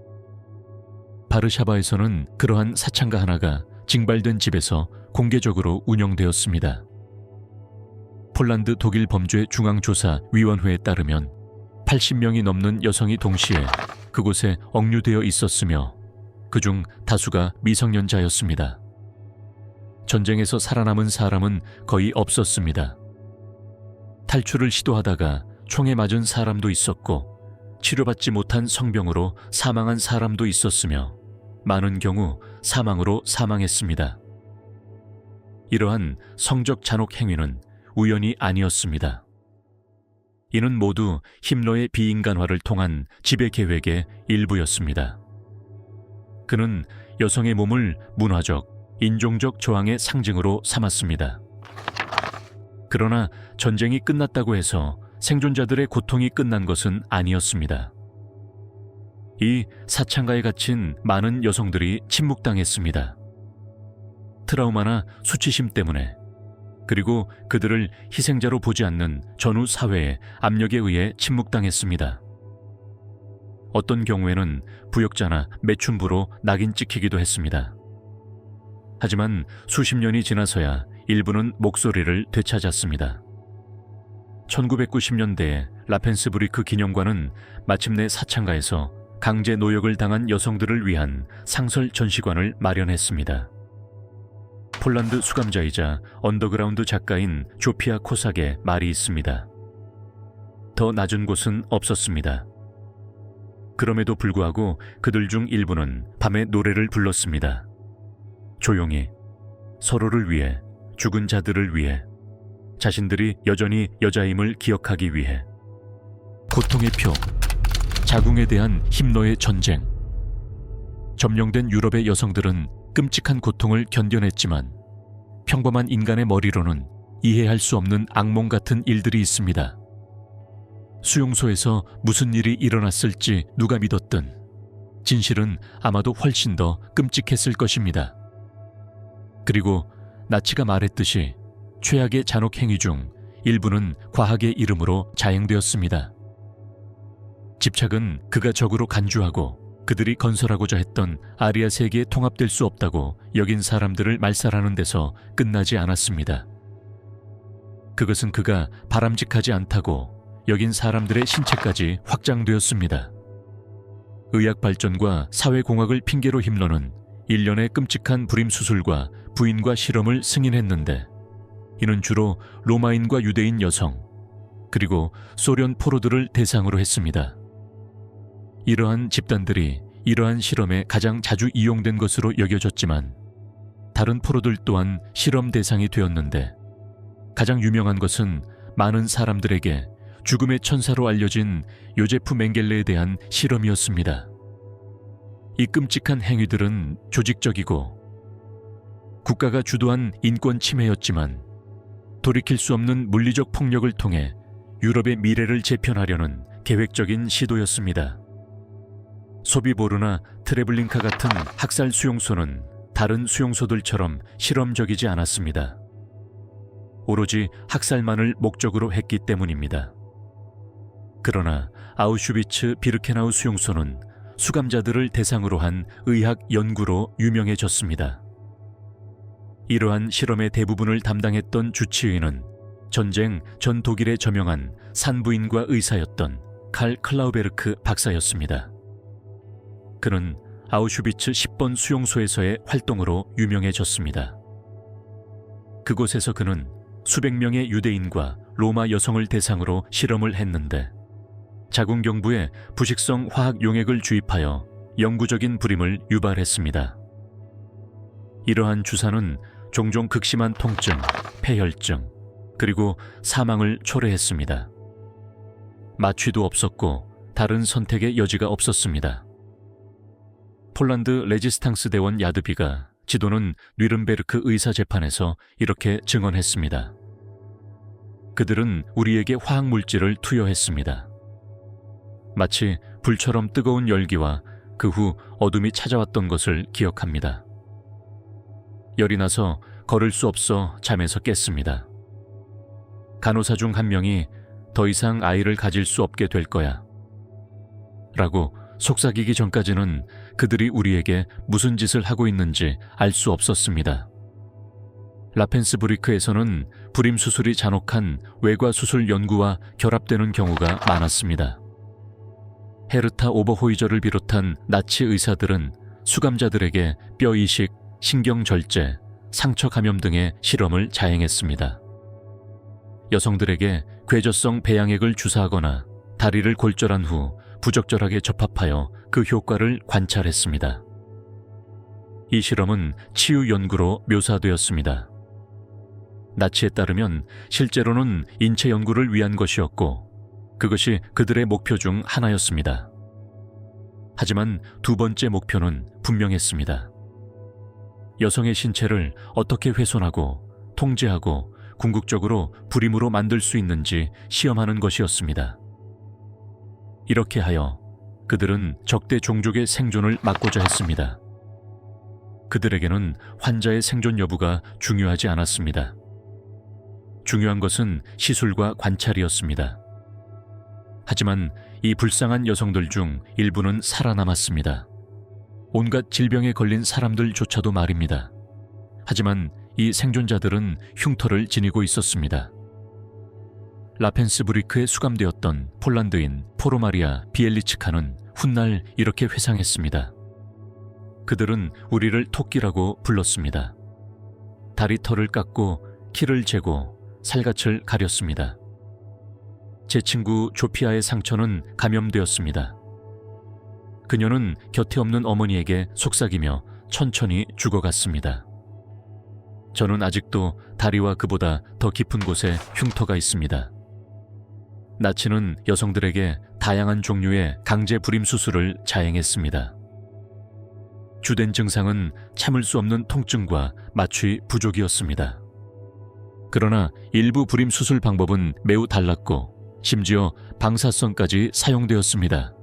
바르샤바에서는 그러한 사창가 하나가 징발된 집에서 공개적으로 운영되었습니다. 폴란드 독일 범죄 중앙조사위원회에 따르면 80명이 넘는 여성이 동시에 그곳에 억류되어 있었으며 그중 다수가 미성년자였습니다. 전쟁에서 살아남은 사람은 거의 없었습니다. 탈출을 시도하다가 총에 맞은 사람도 있었고 치료받지 못한 성병으로 사망한 사람도 있었으며 많은 경우 사망으로 사망했습니다. 이러한 성적 잔혹 행위는 우연이 아니었습니다. 이는 모두 힘러의 비인간화를 통한 지배 계획의 일부였습니다. 그는 여성의 몸을 문화적, 인종적 저항의 상징으로 삼았습니다. 그러나 전쟁이 끝났다고 해서 생존자들의 고통이 끝난 것은 아니었습니다. 이 사창가에 갇힌 많은 여성들이 침묵당했습니다. 트라우마나 수치심 때문에, 그리고 그들을 희생자로 보지 않는 전후 사회의 압력에 의해 침묵당했습니다. 어떤 경우에는 부역자나 매춘부로 낙인 찍히기도 했습니다. 하지만 수십 년이 지나서야 일부는 목소리를 되찾았습니다. 1990년대에 라펜스부리크 기념관은 마침내 사창가에서 강제 노역을 당한 여성들을 위한 상설 전시관을 마련했습니다. 폴란드 수감자이자 언더그라운드 작가인 조피아 코삭의 말이 있습니다. 더 낮은 곳은 없었습니다. 그럼에도 불구하고 그들 중 일부는 밤에 노래를 불렀습니다. 조용히, 서로를 위해, 죽은 자들을 위해, 자신들이 여전히 여자임을 기억하기 위해. 고통의 표, 자궁에 대한 힘러의 전쟁. 점령된 유럽의 여성들은 끔찍한 고통을 견뎌냈지만 평범한 인간의 머리로는 이해할 수 없는 악몽 같은 일들이 있습니다. 수용소에서 무슨 일이 일어났을지 누가 믿었든 진실은 아마도 훨씬 더 끔찍했을 것입니다. 그리고 나치가 말했듯이 최악의 잔혹 행위 중 일부는 과학의 이름으로 자행되었습니다. 집착은 그가 적으로 간주하고 그들이 건설하고자 했던 아리아 세계에 통합될 수 없다고 여긴 사람들을 말살하는 데서 끝나지 않았습니다. 그것은 그가 바람직하지 않다고 여긴 사람들의 신체까지 확장되었습니다. 의학 발전과 사회공학을 핑계로 힘러는 일련의 끔찍한 불임 수술과 부인과 실험을 승인했는데 이는 주로 로마인과 유대인 여성, 그리고 소련 포로들을 대상으로 했습니다. 이러한 집단들이 이러한 실험에 가장 자주 이용된 것으로 여겨졌지만 다른 포로들 또한 실험 대상이 되었는데 가장 유명한 것은 많은 사람들에게 죽음의 천사로 알려진 요제프 맹겔레에 대한 실험이었습니다. 이 끔찍한 행위들은 조직적이고 국가가 주도한 인권 침해였지만 돌이킬 수 없는 물리적 폭력을 통해 유럽의 미래를 재편하려는 계획적인 시도였습니다. 소비보르나 트레블링카 같은 학살 수용소는 다른 수용소들처럼 실험적이지 않았습니다. 오로지 학살만을 목적으로 했기 때문입니다. 그러나 아우슈비츠 비르케나우 수용소는 수감자들을 대상으로 한 의학 연구로 유명해졌습니다. 이러한 실험의 대부분을 담당했던 주치의는 전쟁 전 독일에 저명한 산부인과 의사였던 칼 클라우베르크 박사였습니다. 그는 아우슈비츠 10번 수용소에서의 활동으로 유명해졌습니다. 그곳에서 그는 수백 명의 유대인과 로마 여성을 대상으로 실험을 했는데 자궁경부에 부식성 화학 용액을 주입하여 영구적인 불임을 유발했습니다. 이러한 주사는 종종 극심한 통증, 폐혈증, 그리고 사망을 초래했습니다. 마취도 없었고 다른 선택의 여지가 없었습니다. 폴란드 레지스탕스 대원 야드비가 지도는 뉘른베르크 의사재판에서 이렇게 증언했습니다. 그들은 우리에게 화학물질을 투여했습니다. 마치 불처럼 뜨거운 열기와 그 후 어둠이 찾아왔던 것을 기억합니다. 열이 나서 걸을 수 없어 잠에서 깼습니다. 간호사 중 한 명이 더 이상 아이를 가질 수 없게 될 거야. 라고 속삭이기 전까지는 그들이 우리에게 무슨 짓을 하고 있는지 알 수 없었습니다. 라펜스부리크에서는 불임 수술이 잔혹한 외과 수술 연구와 결합되는 경우가 많았습니다. 헤르타 오버호이저를 비롯한 나치 의사들은 수감자들에게 뼈 이식, 신경 절제, 상처 감염 등의 실험을 자행했습니다. 여성들에게 궤저성 배양액을 주사하거나 다리를 골절한 후 부적절하게 접합하여 그 효과를 관찰했습니다. 이 실험은 치유 연구로 묘사되었습니다. 나치에 따르면 실제로는 인체 연구를 위한 것이었고 그것이 그들의 목표 중 하나였습니다. 하지만 두 번째 목표는 분명했습니다. 여성의 신체를 어떻게 훼손하고 통제하고 궁극적으로 불임으로 만들 수 있는지 시험하는 것이었습니다. 이렇게 하여 그들은 적대 종족의 생존을 막고자 했습니다. 그들에게는 환자의 생존 여부가 중요하지 않았습니다. 중요한 것은 시술과 관찰이었습니다. 하지만 이 불쌍한 여성들 중 일부는 살아남았습니다. 온갖 질병에 걸린 사람들조차도 말입니다. 하지만 이 생존자들은 흉터를 지니고 있었습니다. 라펜스부리크에 수감되었던 폴란드인 포로마리아 비엘리츠카는 훗날 이렇게 회상했습니다. 그들은 우리를 토끼라고 불렀습니다. 다리 털을 깎고 키를 재고 살갗을 가렸습니다. 제 친구 조피아의 상처는 감염되었습니다. 그녀는 곁에 없는 어머니에게 속삭이며 천천히 죽어갔습니다. 저는 아직도 다리와 그보다 더 깊은 곳에 흉터가 있습니다. 나치는 여성들에게 다양한 종류의 강제 불임 수술을 자행했습니다. 주된 증상은 참을 수 없는 통증과 마취 부족이었습니다. 그러나 일부 불임 수술 방법은 매우 달랐고 심지어 방사선까지 사용되었습니다.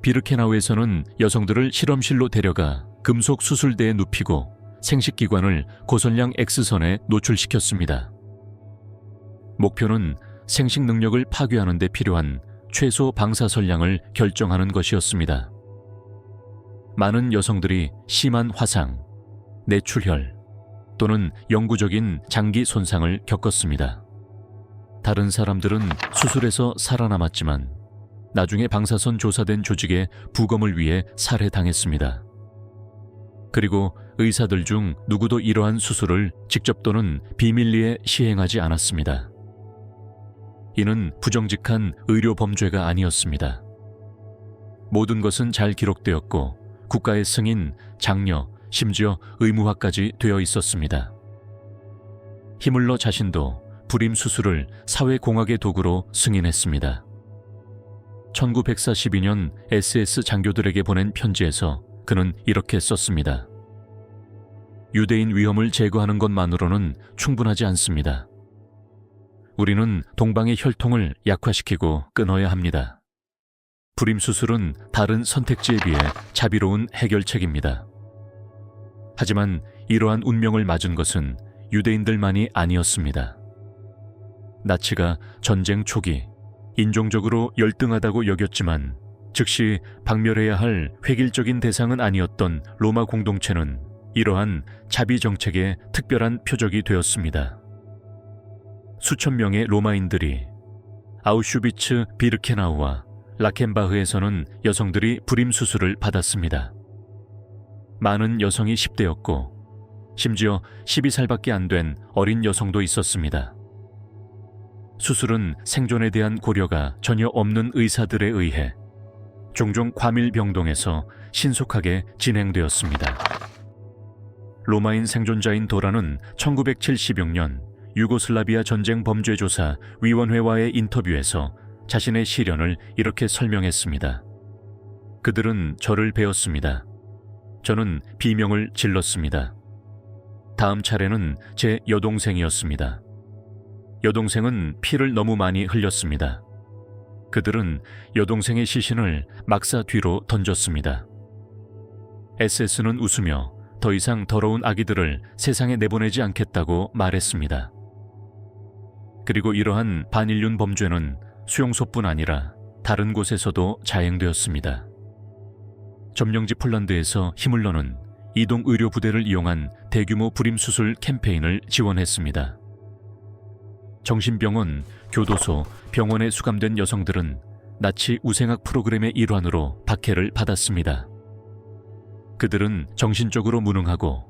비르케나우에서는 여성들을 실험실로 데려가 금속 수술대에 눕히고 생식기관을 고선량 X선에 노출시켰습니다. 목표는 생식 능력을 파괴하는 데 필요한 최소 방사선량을 결정하는 것이었습니다. 많은 여성들이 심한 화상, 뇌출혈 또는 영구적인 장기 손상을 겪었습니다. 다른 사람들은 수술에서 살아남았지만 나중에 방사선 조사된 조직의 부검을 위해 살해당했습니다. 그리고 의사들 중 누구도 이러한 수술을 직접 또는 비밀리에 시행하지 않았습니다. 이는 부정직한 의료 범죄가 아니었습니다. 모든 것은 잘 기록되었고 국가의 승인, 장려, 심지어 의무화까지 되어 있었습니다. 히물러 자신도 불임 수술을 사회공학의 도구로 승인했습니다. 1942년 SS 장교들에게 보낸 편지에서 그는 이렇게 썼습니다. 유대인 위험을 제거하는 것만으로는 충분하지 않습니다. 우리는 동방의 혈통을 약화시키고 끊어야 합니다. 불임 수술은 다른 선택지에 비해 자비로운 해결책입니다. 하지만 이러한 운명을 맞은 것은 유대인들만이 아니었습니다. 나치가 전쟁 초기 인종적으로 열등하다고 여겼지만 즉시 박멸해야 할 획일적인 대상은 아니었던 로마 공동체는 이러한 자비 정책의 특별한 표적이 되었습니다. 수천 명의 로마인들이 아우슈비츠 비르케나우와 라켄바흐에서는 여성들이 불임 수술을 받았습니다. 많은 여성이 10대였고 심지어 12살밖에 안 된 어린 여성도 있었습니다. 수술은 생존에 대한 고려가 전혀 없는 의사들에 의해 종종 과밀병동에서 신속하게 진행되었습니다. 로마인 생존자인 도라는 1976년 유고슬라비아 전쟁 범죄조사 위원회와의 인터뷰에서 자신의 시련을 이렇게 설명했습니다. 그들은 저를 베었습니다. 저는 비명을 질렀습니다. 다음 차례는 제 여동생이었습니다. 여동생은 피를 너무 많이 흘렸습니다. 그들은 여동생의 시신을 막사 뒤로 던졌습니다. SS는 웃으며 더 이상 더러운 아기들을 세상에 내보내지 않겠다고 말했습니다. 그리고 이러한 반인륜 범죄는 수용소뿐 아니라 다른 곳에서도 자행되었습니다. 점령지 폴란드에서 히물러는 이동 의료 부대를 이용한 대규모 불임 수술 캠페인을 지원했습니다. 정신병원, 교도소, 병원에 수감된 여성들은 나치 우생학 프로그램의 일환으로 박해를 받았습니다. 그들은 정신적으로 무능하고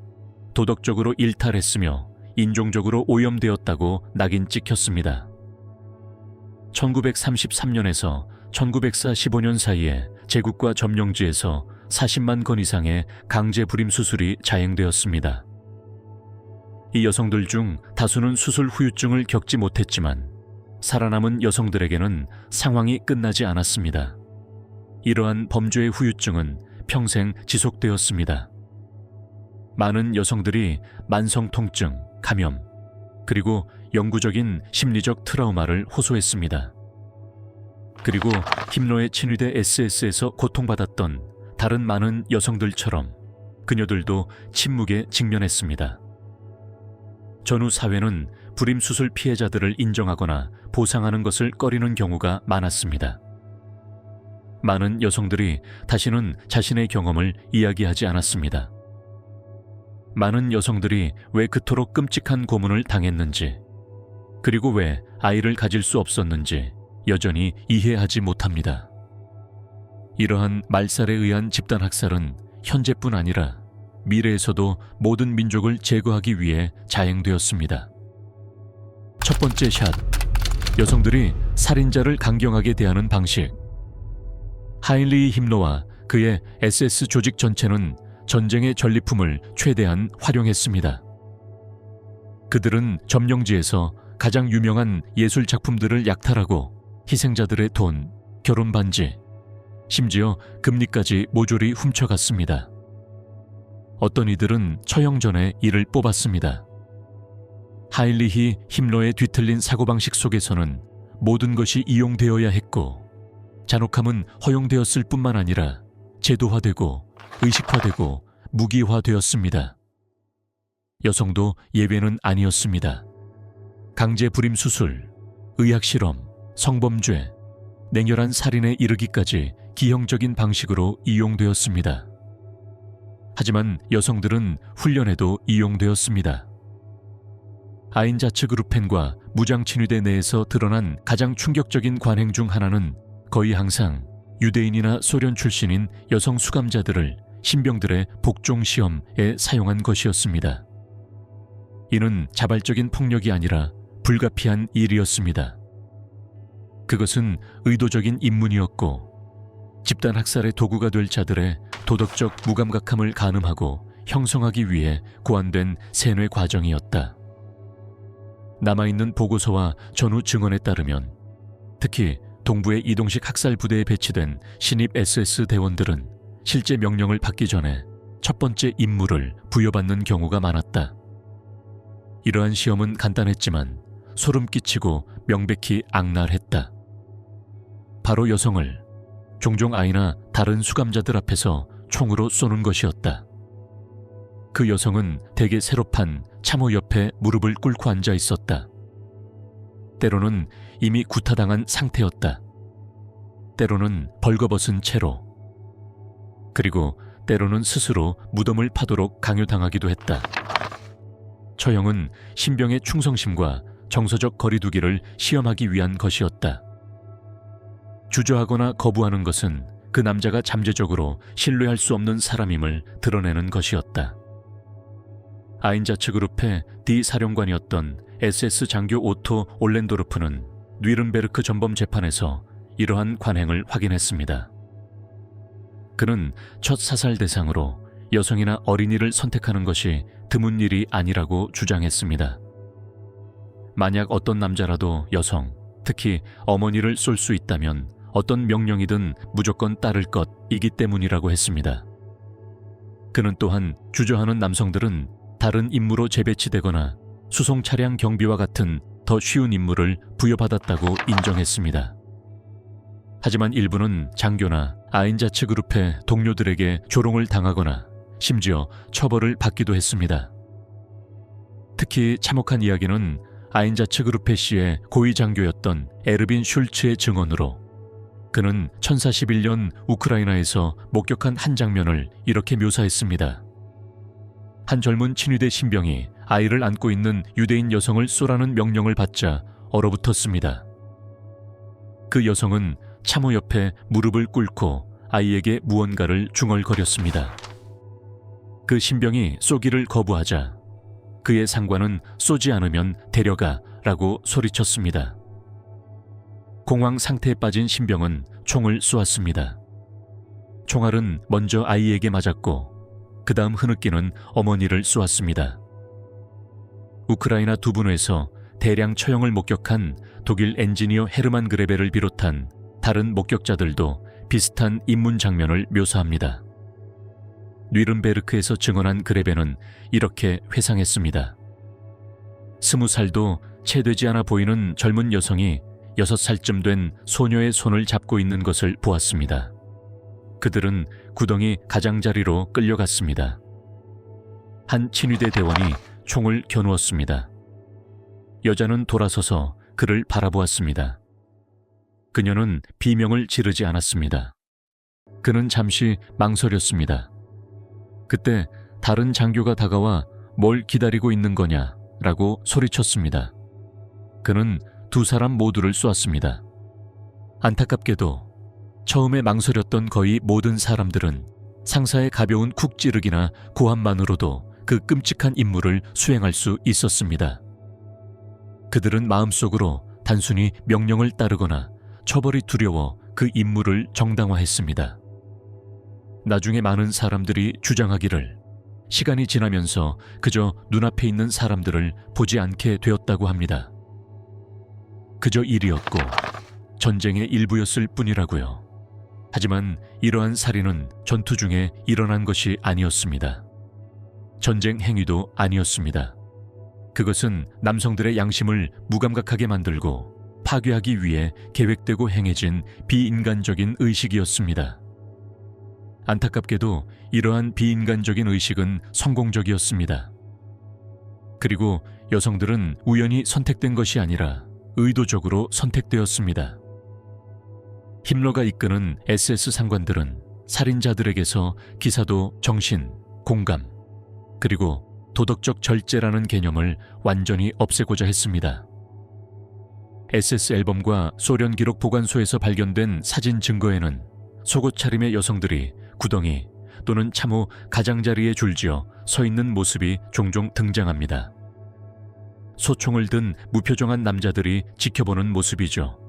도덕적으로 일탈했으며 인종적으로 오염되었다고 낙인 찍혔습니다. 1933년에서 1945년 사이에 제국과 점령지에서 40만 건 이상의 강제 불임 수술이 자행되었습니다. 이 여성들 중 다수는 수술 후유증을 겪지 못했지만 살아남은 여성들에게는 상황이 끝나지 않았습니다. 이러한 범죄의 후유증은 평생 지속되었습니다. 많은 여성들이 만성 통증, 감염, 그리고 영구적인 심리적 트라우마를 호소했습니다. 그리고 힘러에 친위돼 SS에서 고통받았던 다른 많은 여성들처럼 그녀들도 침묵에 직면했습니다. 전후 사회는 불임 수술 피해자들을 인정하거나 보상하는 것을 꺼리는 경우가 많았습니다. 많은 여성들이 다시는 자신의 경험을 이야기하지 않았습니다. 많은 여성들이 왜 그토록 끔찍한 고문을 당했는지, 그리고 왜 아이를 가질 수 없었는지 여전히 이해하지 못합니다. 이러한 말살에 의한 집단 학살은 현재뿐 아니라 미래에서도 모든 민족을 제거하기 위해 자행되었습니다. 첫 번째 샷, 여성들이 살인자를 강경하게 대하는 방식. 하인리히 힘러와 그의 SS 조직 전체는 전쟁의 전리품을 최대한 활용했습니다. 그들은 점령지에서 가장 유명한 예술 작품들을 약탈하고 희생자들의 돈, 결혼 반지, 심지어 금리까지 모조리 훔쳐갔습니다. 어떤 이들은 처형 전에 이를 뽑았습니다. 하인리히 힘러의 뒤틀린 사고방식 속에서는 모든 것이 이용되어야 했고 잔혹함은 허용되었을 뿐만 아니라 제도화되고 의식화되고 무기화되었습니다. 여성도 예외는 아니었습니다. 강제 불임 수술, 의학실험, 성범죄, 냉혈한 살인에 이르기까지 기형적인 방식으로 이용되었습니다. 하지만 여성들은 훈련에도 이용되었습니다. 아인자츠그루펜과 무장친위대 내에서 드러난 가장 충격적인 관행 중 하나는 거의 항상 유대인이나 소련 출신인 여성 수감자들을 신병들의 복종 시험에 사용한 것이었습니다. 이는 자발적인 폭력이 아니라 불가피한 일이었습니다. 그것은 의도적인 입문이었고 집단 학살의 도구가 될 자들의 도덕적 무감각함을 가늠하고 형성하기 위해 고안된 세뇌 과정이었다. 남아있는 보고서와 전후 증언에 따르면 특히 동부의 이동식 학살 부대에 배치된 신입 SS 대원들은 실제 명령을 받기 전에 첫 번째 임무를 부여받는 경우가 많았다. 이러한 시험은 간단했지만 소름 끼치고 명백히 악랄했다. 바로 여성을 종종 아이나 다른 수감자들 앞에서 총으로 쏘는 것이었다. 그 여성은 대개 새로 판 참호 옆에 무릎을 꿇고 앉아 있었다. 때로는 이미 구타당한 상태였다. 때로는 벌거벗은 채로, 그리고 때로는 스스로 무덤을 파도록 강요당하기도 했다. 처형은 신병의 충성심과 정서적 거리두기를 시험하기 위한 것이었다. 주저하거나 거부하는 것은 그 남자가 잠재적으로 신뢰할 수 없는 사람임을 드러내는 것이었다. 아인자츠그룹의 D 사령관이었던 SS 장교 오토 올렌도르프는 뉘른베르크 전범 재판에서 이러한 관행을 확인했습니다. 그는 첫 사살 대상으로 여성이나 어린이를 선택하는 것이 드문 일이 아니라고 주장했습니다. 만약 어떤 남자라도 여성, 특히 어머니를 쏠 수 있다면 어떤 명령이든 무조건 따를 것이기 때문이라고 했습니다. 그는 또한 주저하는 남성들은 다른 임무로 재배치되거나 수송 차량 경비와 같은 더 쉬운 임무를 부여받았다고 인정했습니다. 하지만 일부는 장교나 아인자츠그룹의 동료들에게 조롱을 당하거나 심지어 처벌을 받기도 했습니다. 특히 참혹한 이야기는 아인자츠 그룹 해시의 고위 장교였던 에르빈 슐츠의 증언으로 그는 1041년 우크라이나에서 목격한 한 장면을 이렇게 묘사했습니다. 한 젊은 친위대 신병이 아이를 안고 있는 유대인 여성을 쏘라는 명령을 받자 얼어붙었습니다. 그 여성은 참호 옆에 무릎을 꿇고 아이에게 무언가를 중얼거렸습니다. 그 신병이 쏘기를 거부하자 그의 상관은 쏘지 않으면 데려가 라고 소리쳤습니다. 공황 상태에 빠진 신병은 총을 쏘았습니다. 총알은 먼저 아이에게 맞았고 그 다음 흐느끼는 어머니를 쏘았습니다. 우크라이나 두부노에서 대량 처형을 목격한 독일 엔지니어 헤르만 그레베를 비롯한 다른 목격자들도 비슷한 입문 장면을 묘사합니다. 뉘른베르크에서 증언한 그레베는 이렇게 회상했습니다. 20살도 채 되지 않아 보이는 젊은 여성이 6살쯤 된 소녀의 손을 잡고 있는 것을 보았습니다. 그들은 구덩이 가장자리로 끌려갔습니다. 한 친위대 대원이 총을 겨누었습니다. 여자는 돌아서서 그를 바라보았습니다. 그녀는 비명을 지르지 않았습니다. 그는 잠시 망설였습니다. 그때 다른 장교가 다가와 뭘 기다리고 있는 거냐 라고 소리쳤습니다. 그는 두 사람 모두를 쏘았습니다. 안타깝게도 처음에 망설였던 거의 모든 사람들은 상사의 가벼운 쿡 찌르기나 고함만으로도 그 끔찍한 임무를 수행할 수 있었습니다. 그들은 마음속으로 단순히 명령을 따르거나 처벌이 두려워 그 임무를 정당화했습니다. 나중에 많은 사람들이 주장하기를 시간이 지나면서 그저 눈앞에 있는 사람들을 보지 않게 되었다고 합니다. 그저 일이었고 전쟁의 일부였을 뿐이라고요. 하지만 이러한 살인은 전투 중에 일어난 것이 아니었습니다. 전쟁 행위도 아니었습니다. 그것은 남성들의 양심을 무감각하게 만들고 파괴하기 위해 계획되고 행해진 비인간적인 의식이었습니다. 안타깝게도 이러한 비인간적인 의식은 성공적이었습니다. 그리고 여성들은 우연히 선택된 것이 아니라 의도적으로 선택되었습니다. 힘러가 이끄는 SS 상관들은 살인자들에게서 기사도 정신, 공감, 그리고 도덕적 절제라는 개념을 완전히 없애고자 했습니다. SS 앨범과 소련 기록 보관소에서 발견된 사진 증거에는 속옷 차림의 여성들이 구덩이 또는 참호 가장자리에 줄지어 서 있는 모습이 종종 등장합니다. 소총을 든 무표정한 남자들이 지켜보는 모습이죠.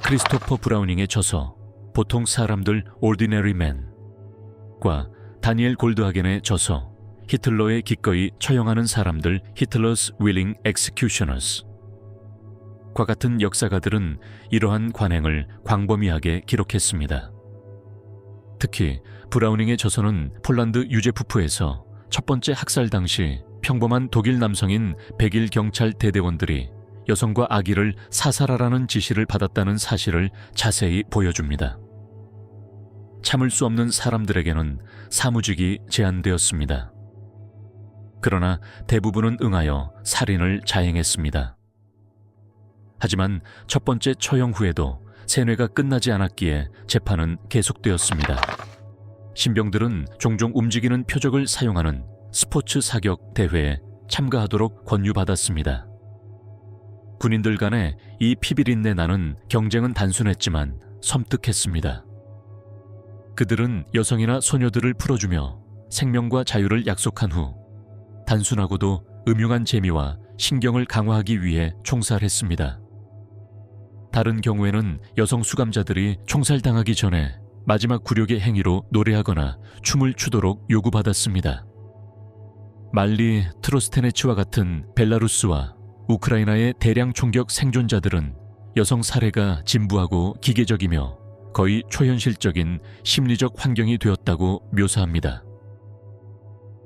크리스토퍼 브라우닝의 저서 보통 사람들 Ordinary Men과 다니엘 골드하겐의 저서 히틀러의 기꺼이 처형하는 사람들 Hitler's Willing Executioners 과 같은 역사가들은 이러한 관행을 광범위하게 기록했습니다. 특히 브라우닝의 저서는 폴란드 유제푸프에서 첫 번째 학살 당시 평범한 독일 남성인 백일 경찰 대대원들이 여성과 아기를 사살하라는 지시를 받았다는 사실을 자세히 보여줍니다. 참을 수 없는 사람들에게는 사무직이 제한되었습니다. 그러나 대부분은 응하여 살인을 자행했습니다. 하지만 첫 번째 처형 후에도 세뇌가 끝나지 않았기에 재판은 계속되었습니다. 신병들은 종종 움직이는 표적을 사용하는 스포츠 사격 대회에 참가하도록 권유받았습니다. 군인들 간의 이 피비린내 나는 경쟁은 단순했지만 섬뜩했습니다. 그들은 여성이나 소녀들을 풀어주며 생명과 자유를 약속한 후 단순하고도 음흉한 재미와 신경을 강화하기 위해 총살했습니다. 다른 경우에는 여성 수감자들이 총살당하기 전에 마지막 굴욕의 행위로 노래하거나 춤을 추도록 요구받았습니다. 말리 트로스테네츠와 같은 벨라루스와 우크라이나의 대량 총격 생존자들은 여성 살해가 진부하고 기계적이며 거의 초현실적인 심리적 환경이 되었다고 묘사합니다.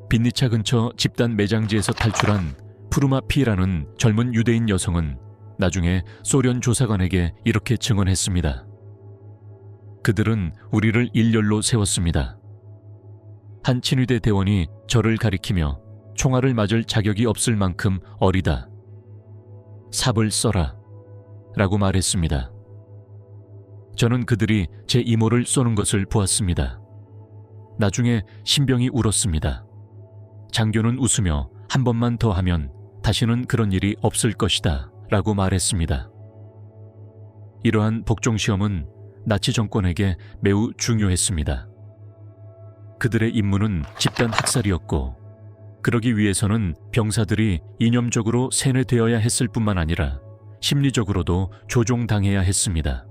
빈니차 근처 집단 매장지에서 탈출한 푸르마피라는 젊은 유대인 여성은 나중에 소련 조사관에게 이렇게 증언했습니다. 그들은 우리를 일렬로 세웠습니다. 한 친위대 대원이 저를 가리키며 총알을 맞을 자격이 없을 만큼 어리다 삽을 써라 라고 말했습니다. 저는 그들이 제 이모를 쏘는 것을 보았습니다. 나중에 신병이 울었습니다. 장교는 웃으며 한 번만 더 하면 다시는 그런 일이 없을 것이다 라고 말했습니다. 이러한 복종시험은 나치 정권에게 매우 중요했습니다. 그들의 임무는 집단 학살이었고, 그러기 위해서는 병사들이 이념적으로 세뇌되어야 했을 뿐만 아니라 심리적으로도 조종당해야 했습니다.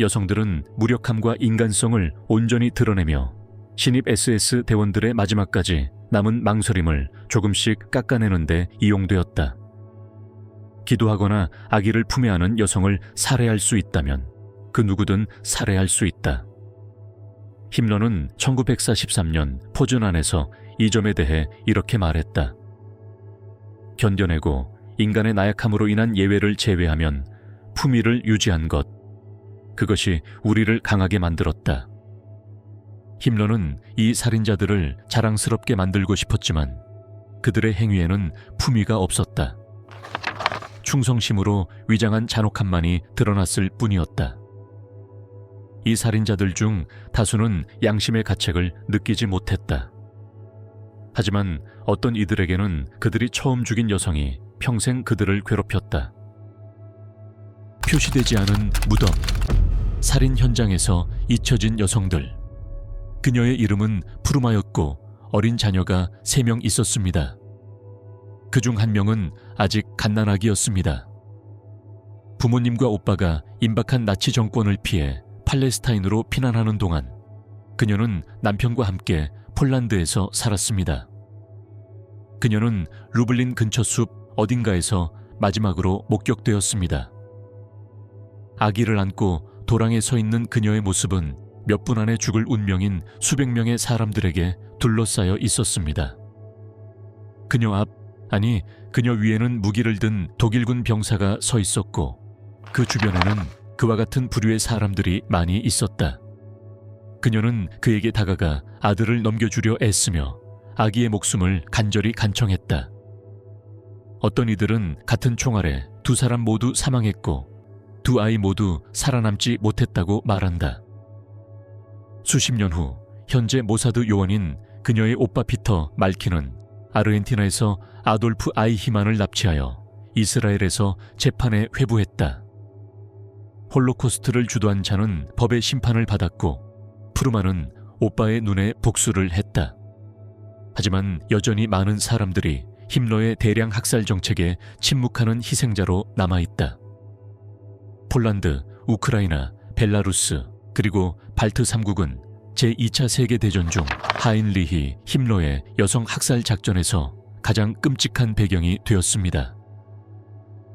여성들은 무력함과 인간성을 온전히 드러내며 신입 SS 대원들의 마지막까지 남은 망설임을 조금씩 깎아내는 데 이용되었다. 기도하거나 아기를 품에 안은 여성을 살해할 수 있다면 그 누구든 살해할 수 있다. 힘러는 1943년 포즈난에서 이 점에 대해 이렇게 말했다. 견뎌내고 인간의 나약함으로 인한 예외를 제외하면 품위를 유지한 것, 그것이 우리를 강하게 만들었다. 힘러는 이 살인자들을 자랑스럽게 만들고 싶었지만 그들의 행위에는 품위가 없었다. 충성심으로 위장한 잔혹함만이 드러났을 뿐이었다. 이 살인자들 중 다수는 양심의 가책을 느끼지 못했다. 하지만 어떤 이들에게는 그들이 처음 죽인 여성이 평생 그들을 괴롭혔다. 표시되지 않은 무덤, 살인 현장에서 잊혀진 여성들. 그녀의 이름은 푸르마였고 어린 자녀가 3명 있었습니다. 그중 한 명은 아직 갓난아기였습니다. 부모님과 오빠가 임박한 나치 정권을 피해 팔레스타인으로 피난하는 동안 그녀는 남편과 함께 폴란드에서 살았습니다. 그녀는 루블린 근처 숲 어딘가에서 마지막으로 목격되었습니다. 아기를 안고 도랑에 서 있는 그녀의 모습은 몇 분 안에 죽을 운명인 수백 명의 사람들에게 둘러싸여 있었습니다. 그녀 앞, 아니 그녀 위에는 무기를 든 독일군 병사가 서 있었고 그 주변에는 그와 같은 부류의 사람들이 많이 있었다. 그녀는 그에게 다가가 아들을 넘겨주려 애쓰며 아기의 목숨을 간절히 간청했다. 어떤 이들은 같은 총알에 2사람 모두 사망했고 2 아이 모두 살아남지 못했다고 말한다. 수십 년 후 현재 모사드 요원인 그녀의 오빠 피터 말키는 아르헨티나에서 아돌프 아이히만을 납치하여 이스라엘에서 재판에 회부했다. 홀로코스트를 주도한 자는 법의 심판을 받았고 푸르마는 오빠의 눈에 복수를 했다. 하지만 여전히 많은 사람들이 힘러의 대량 학살 정책에 침묵하는 희생자로 남아있다. 폴란드, 우크라이나, 벨라루스, 그리고 발트 3국은 제2차 세계대전 중 하인리히 힘러의 여성 학살 작전에서 가장 끔찍한 배경이 되었습니다.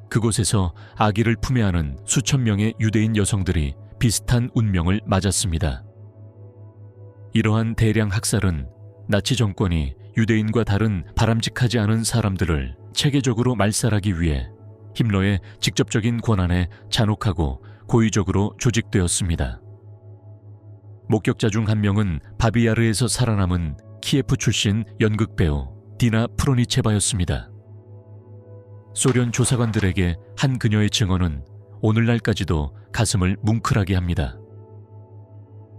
그곳에서 아기를 품에 안은 수천 명의 유대인 여성들이 비슷한 운명을 맞았습니다. 이러한 대량 학살은 나치 정권이 유대인과 다른 바람직하지 않은 사람들을 체계적으로 말살하기 위해 힘러의 직접적인 권한에 잔혹하고 고의적으로 조직되었습니다. 목격자 중 한 명은 바비야르에서 살아남은 키예프 출신 연극배우 디나 프로니체바였습니다. 소련 조사관들에게 한 그녀의 증언은 오늘날까지도 가슴을 뭉클하게 합니다.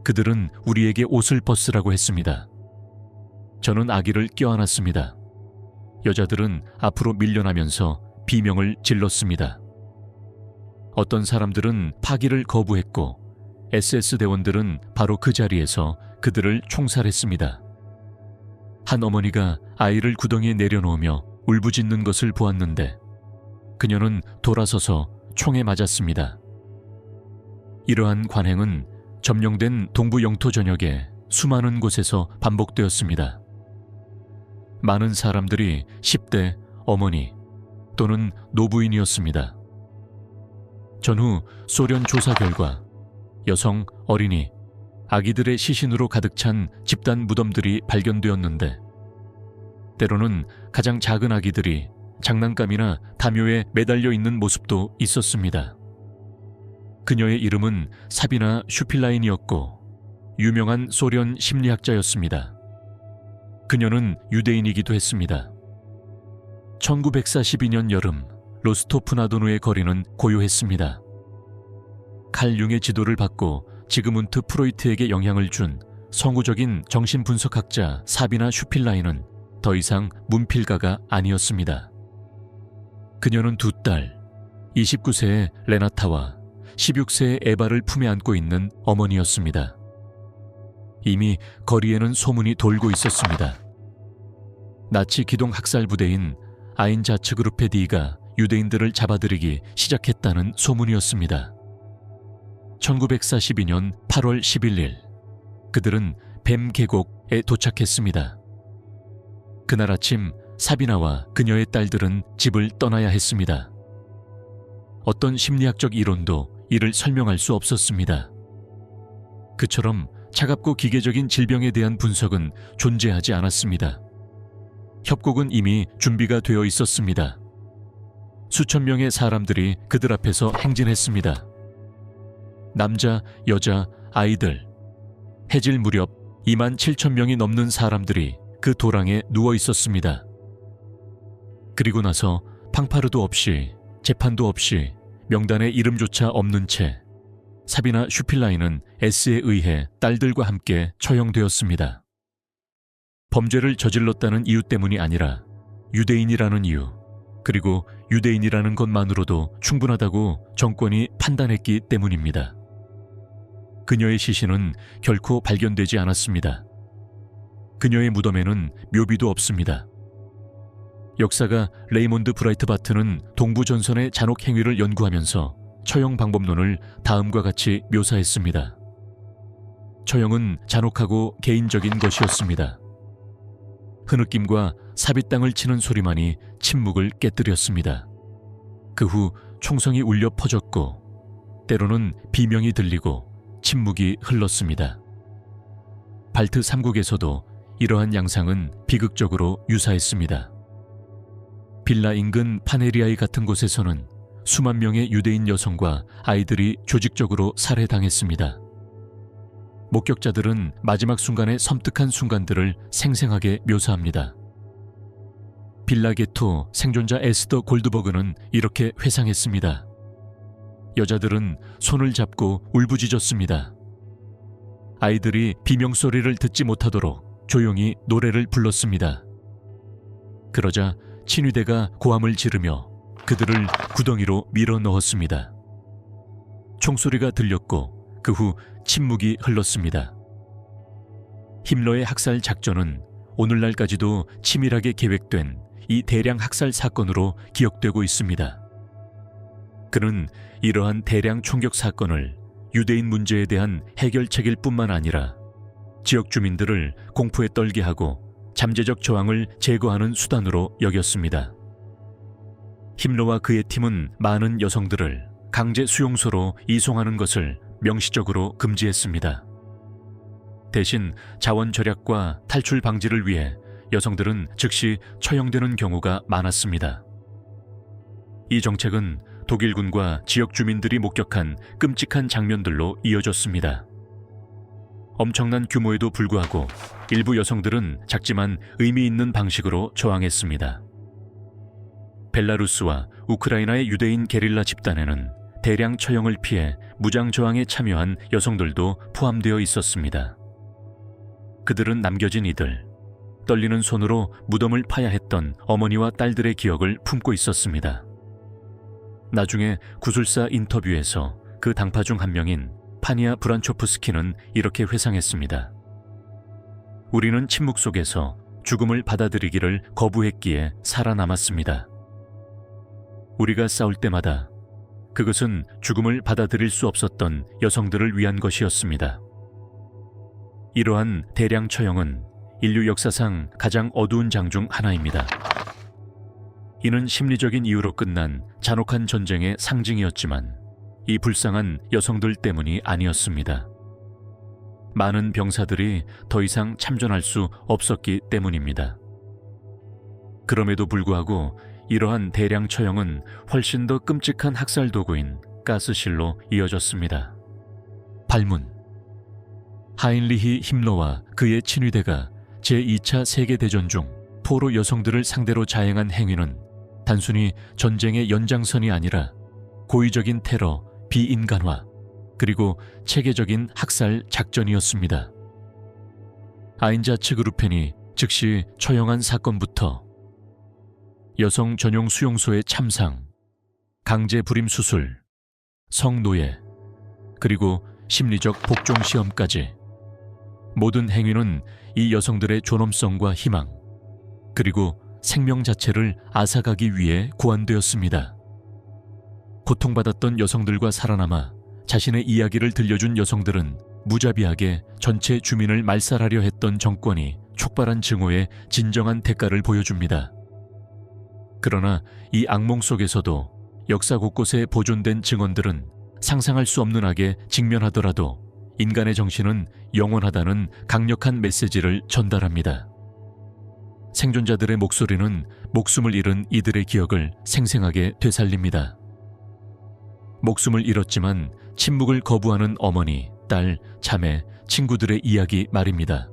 그들은 우리에게 옷을 벗으라고 했습니다. 저는 아기를 껴안았습니다. 여자들은 앞으로 밀려나면서 비명을 질렀습니다. 어떤 사람들은 파기를 거부했고 SS 대원들은 바로 그 자리에서 그들을 총살했습니다. 한 어머니가 아이를 구덩이에 내려놓으며 울부짖는 것을 보았는데 그녀는 돌아서서 총에 맞았습니다. 이러한 관행은 점령된 동부 영토 전역의 수많은 곳에서 반복되었습니다. 많은 사람들이 10대 어머니 또는 노부인이었습니다. 전후 소련 조사 결과 여성, 어린이, 아기들의 시신으로 가득 찬 집단 무덤들이 발견되었는데 때로는 가장 작은 아기들이 장난감이나 담요에 매달려 있는 모습도 있었습니다. 그녀의 이름은 사비나 슈필라인이었고 유명한 소련 심리학자였습니다. 그녀는 유대인이기도 했습니다. 1942년 여름 로스토프나도누의 거리는 고요했습니다. 칼 융의 지도를 받고 지그문트 프로이트에게 영향을 준 성우적인 정신분석학자 사비나 슈필라이는 더 이상 문필가가 아니었습니다. 그녀는 두 딸, 29세의 레나타와 16세의 에바를 품에 안고 있는 어머니였습니다. 이미 거리에는 소문이 돌고 있었습니다. 나치 기동 학살 부대인 아인자츠그루페 D가 유대인들을 잡아들이기 시작했다는 소문이었습니다. 1942년 8월 11일 그들은 뱀 계곡에 도착했습니다. 그날 아침 사비나와 그녀의 딸들은 집을 떠나야 했습니다. 어떤 심리학적 이론도 이를 설명할 수 없었습니다. 그처럼 차갑고 기계적인 질병에 대한 분석은 존재하지 않았습니다. 협곡은 이미 준비가 되어 있었습니다. 수천 명의 사람들이 그들 앞에서 행진했습니다. 남자, 여자, 아이들. 해질 무렵 2만 7천 명이 넘는 사람들이 그 도랑에 누워 있었습니다. 그리고 나서 팡파르도 없이 재판도 없이 명단에 이름조차 없는 채 사비나 슈필라이는 S에 의해 딸들과 함께 처형되었습니다. 범죄를 저질렀다는 이유 때문이 아니라 유대인이라는 이유, 그리고 유대인이라는 것만으로도 충분하다고 정권이 판단했기 때문입니다. 그녀의 시신은 결코 발견되지 않았습니다. 그녀의 무덤에는 묘비도 없습니다. 역사가 레이몬드 브라이트바트는 동부전선의 잔혹 행위를 연구하면서 처형 방법론을 다음과 같이 묘사했습니다. 처형은 잔혹하고 개인적인 것이었습니다. 흐느낌과 사빗땅을 치는 소리만이 침묵을 깨뜨렸습니다. 그 후 총성이 울려 퍼졌고 때로는 비명이 들리고 침묵이 흘렀습니다. 발트 3국에서도 이러한 양상은 비극적으로 유사했습니다. 빌라 인근 파네리아이 같은 곳에서는 수만 명의 유대인 여성과 아이들이 조직적으로 살해당했습니다. 목격자들은 마지막 순간의 섬뜩한 순간들을 생생하게 묘사합니다. 빌라 게토 생존자 에스더 골드버그는 이렇게 회상했습니다. 여자들은 손을 잡고 울부짖었습니다. 아이들이 비명소리를 듣지 못하도록 조용히 노래를 불렀습니다. 그러자 친위대가 고함을 지르며 그들을 구덩이로 밀어 넣었습니다. 총소리가 들렸고 그 후 침묵이 흘렀습니다. 힘러의 학살 작전은 오늘날까지도 치밀하게 계획된 이 대량 학살 사건으로 기억되고 있습니다. 그는 이러한 대량 총격 사건을 유대인 문제에 대한 해결책일 뿐만 아니라 지역 주민들을 공포에 떨게 하고 잠재적 저항을 제거하는 수단으로 여겼습니다. 힘러와 그의 팀은 많은 여성들을 강제 수용소로 이송하는 것을 명시적으로 금지했습니다. 대신 자원 절약과 탈출 방지를 위해 여성들은 즉시 처형되는 경우가 많았습니다. 이 정책은 독일군과 지역 주민들이 목격한 끔찍한 장면들로 이어졌습니다. 엄청난 규모에도 불구하고 일부 여성들은 작지만 의미 있는 방식으로 저항했습니다. 벨라루스와 우크라이나의 유대인 게릴라 집단에는 대량 처형을 피해 무장 저항에 참여한 여성들도 포함되어 있었습니다. 그들은 남겨진 이들, 떨리는 손으로 무덤을 파야 했던 어머니와 딸들의 기억을 품고 있었습니다. 나중에 구술사 인터뷰에서 그 당파 중 한 명인 파니아 브란초프스키는 이렇게 회상했습니다. 우리는 침묵 속에서 죽음을 받아들이기를 거부했기에 살아남았습니다. 우리가 싸울 때마다 그것은 죽음을 받아들일 수 없었던 여성들을 위한 것이었습니다. 이러한 대량 처형은 인류 역사상 가장 어두운 장 중 하나입니다. 이는 심리적인 이유로 끝난 잔혹한 전쟁의 상징이었지만 이 불쌍한 여성들 때문이 아니었습니다. 많은 병사들이 더 이상 참전할 수 없었기 때문입니다. 그럼에도 불구하고 이러한 대량 처형은 훨씬 더 끔찍한 학살 도구인 가스실로 이어졌습니다. 발문. 하인리히 힘러와 그의 친위대가 제2차 세계대전 중 포로 여성들을 상대로 자행한 행위는 단순히 전쟁의 연장선이 아니라 고의적인 테러, 비인간화, 그리고 체계적인 학살 작전이었습니다. 아인자츠그루펜이 즉시 처형한 사건부터 여성 전용 수용소의 참상, 강제 불임 수술, 성노예, 그리고 심리적 복종 시험까지 모든 행위는 이 여성들의 존엄성과 희망, 그리고 생명 자체를 앗아가기 위해 고안되었습니다. 고통받았던 여성들과 살아남아 자신의 이야기를 들려준 여성들은 무자비하게 전체 주민을 말살하려 했던 정권이 촉발한 증오의 진정한 대가를 보여줍니다. 그러나 이 악몽 속에서도 역사 곳곳에 보존된 증언들은 상상할 수 없는 악에 직면하더라도 인간의 정신은 영원하다는 강력한 메시지를 전달합니다. 생존자들의 목소리는 목숨을 잃은 이들의 기억을 생생하게 되살립니다. 목숨을 잃었지만 침묵을 거부하는 어머니, 딸, 자매, 친구들의 이야기 말입니다.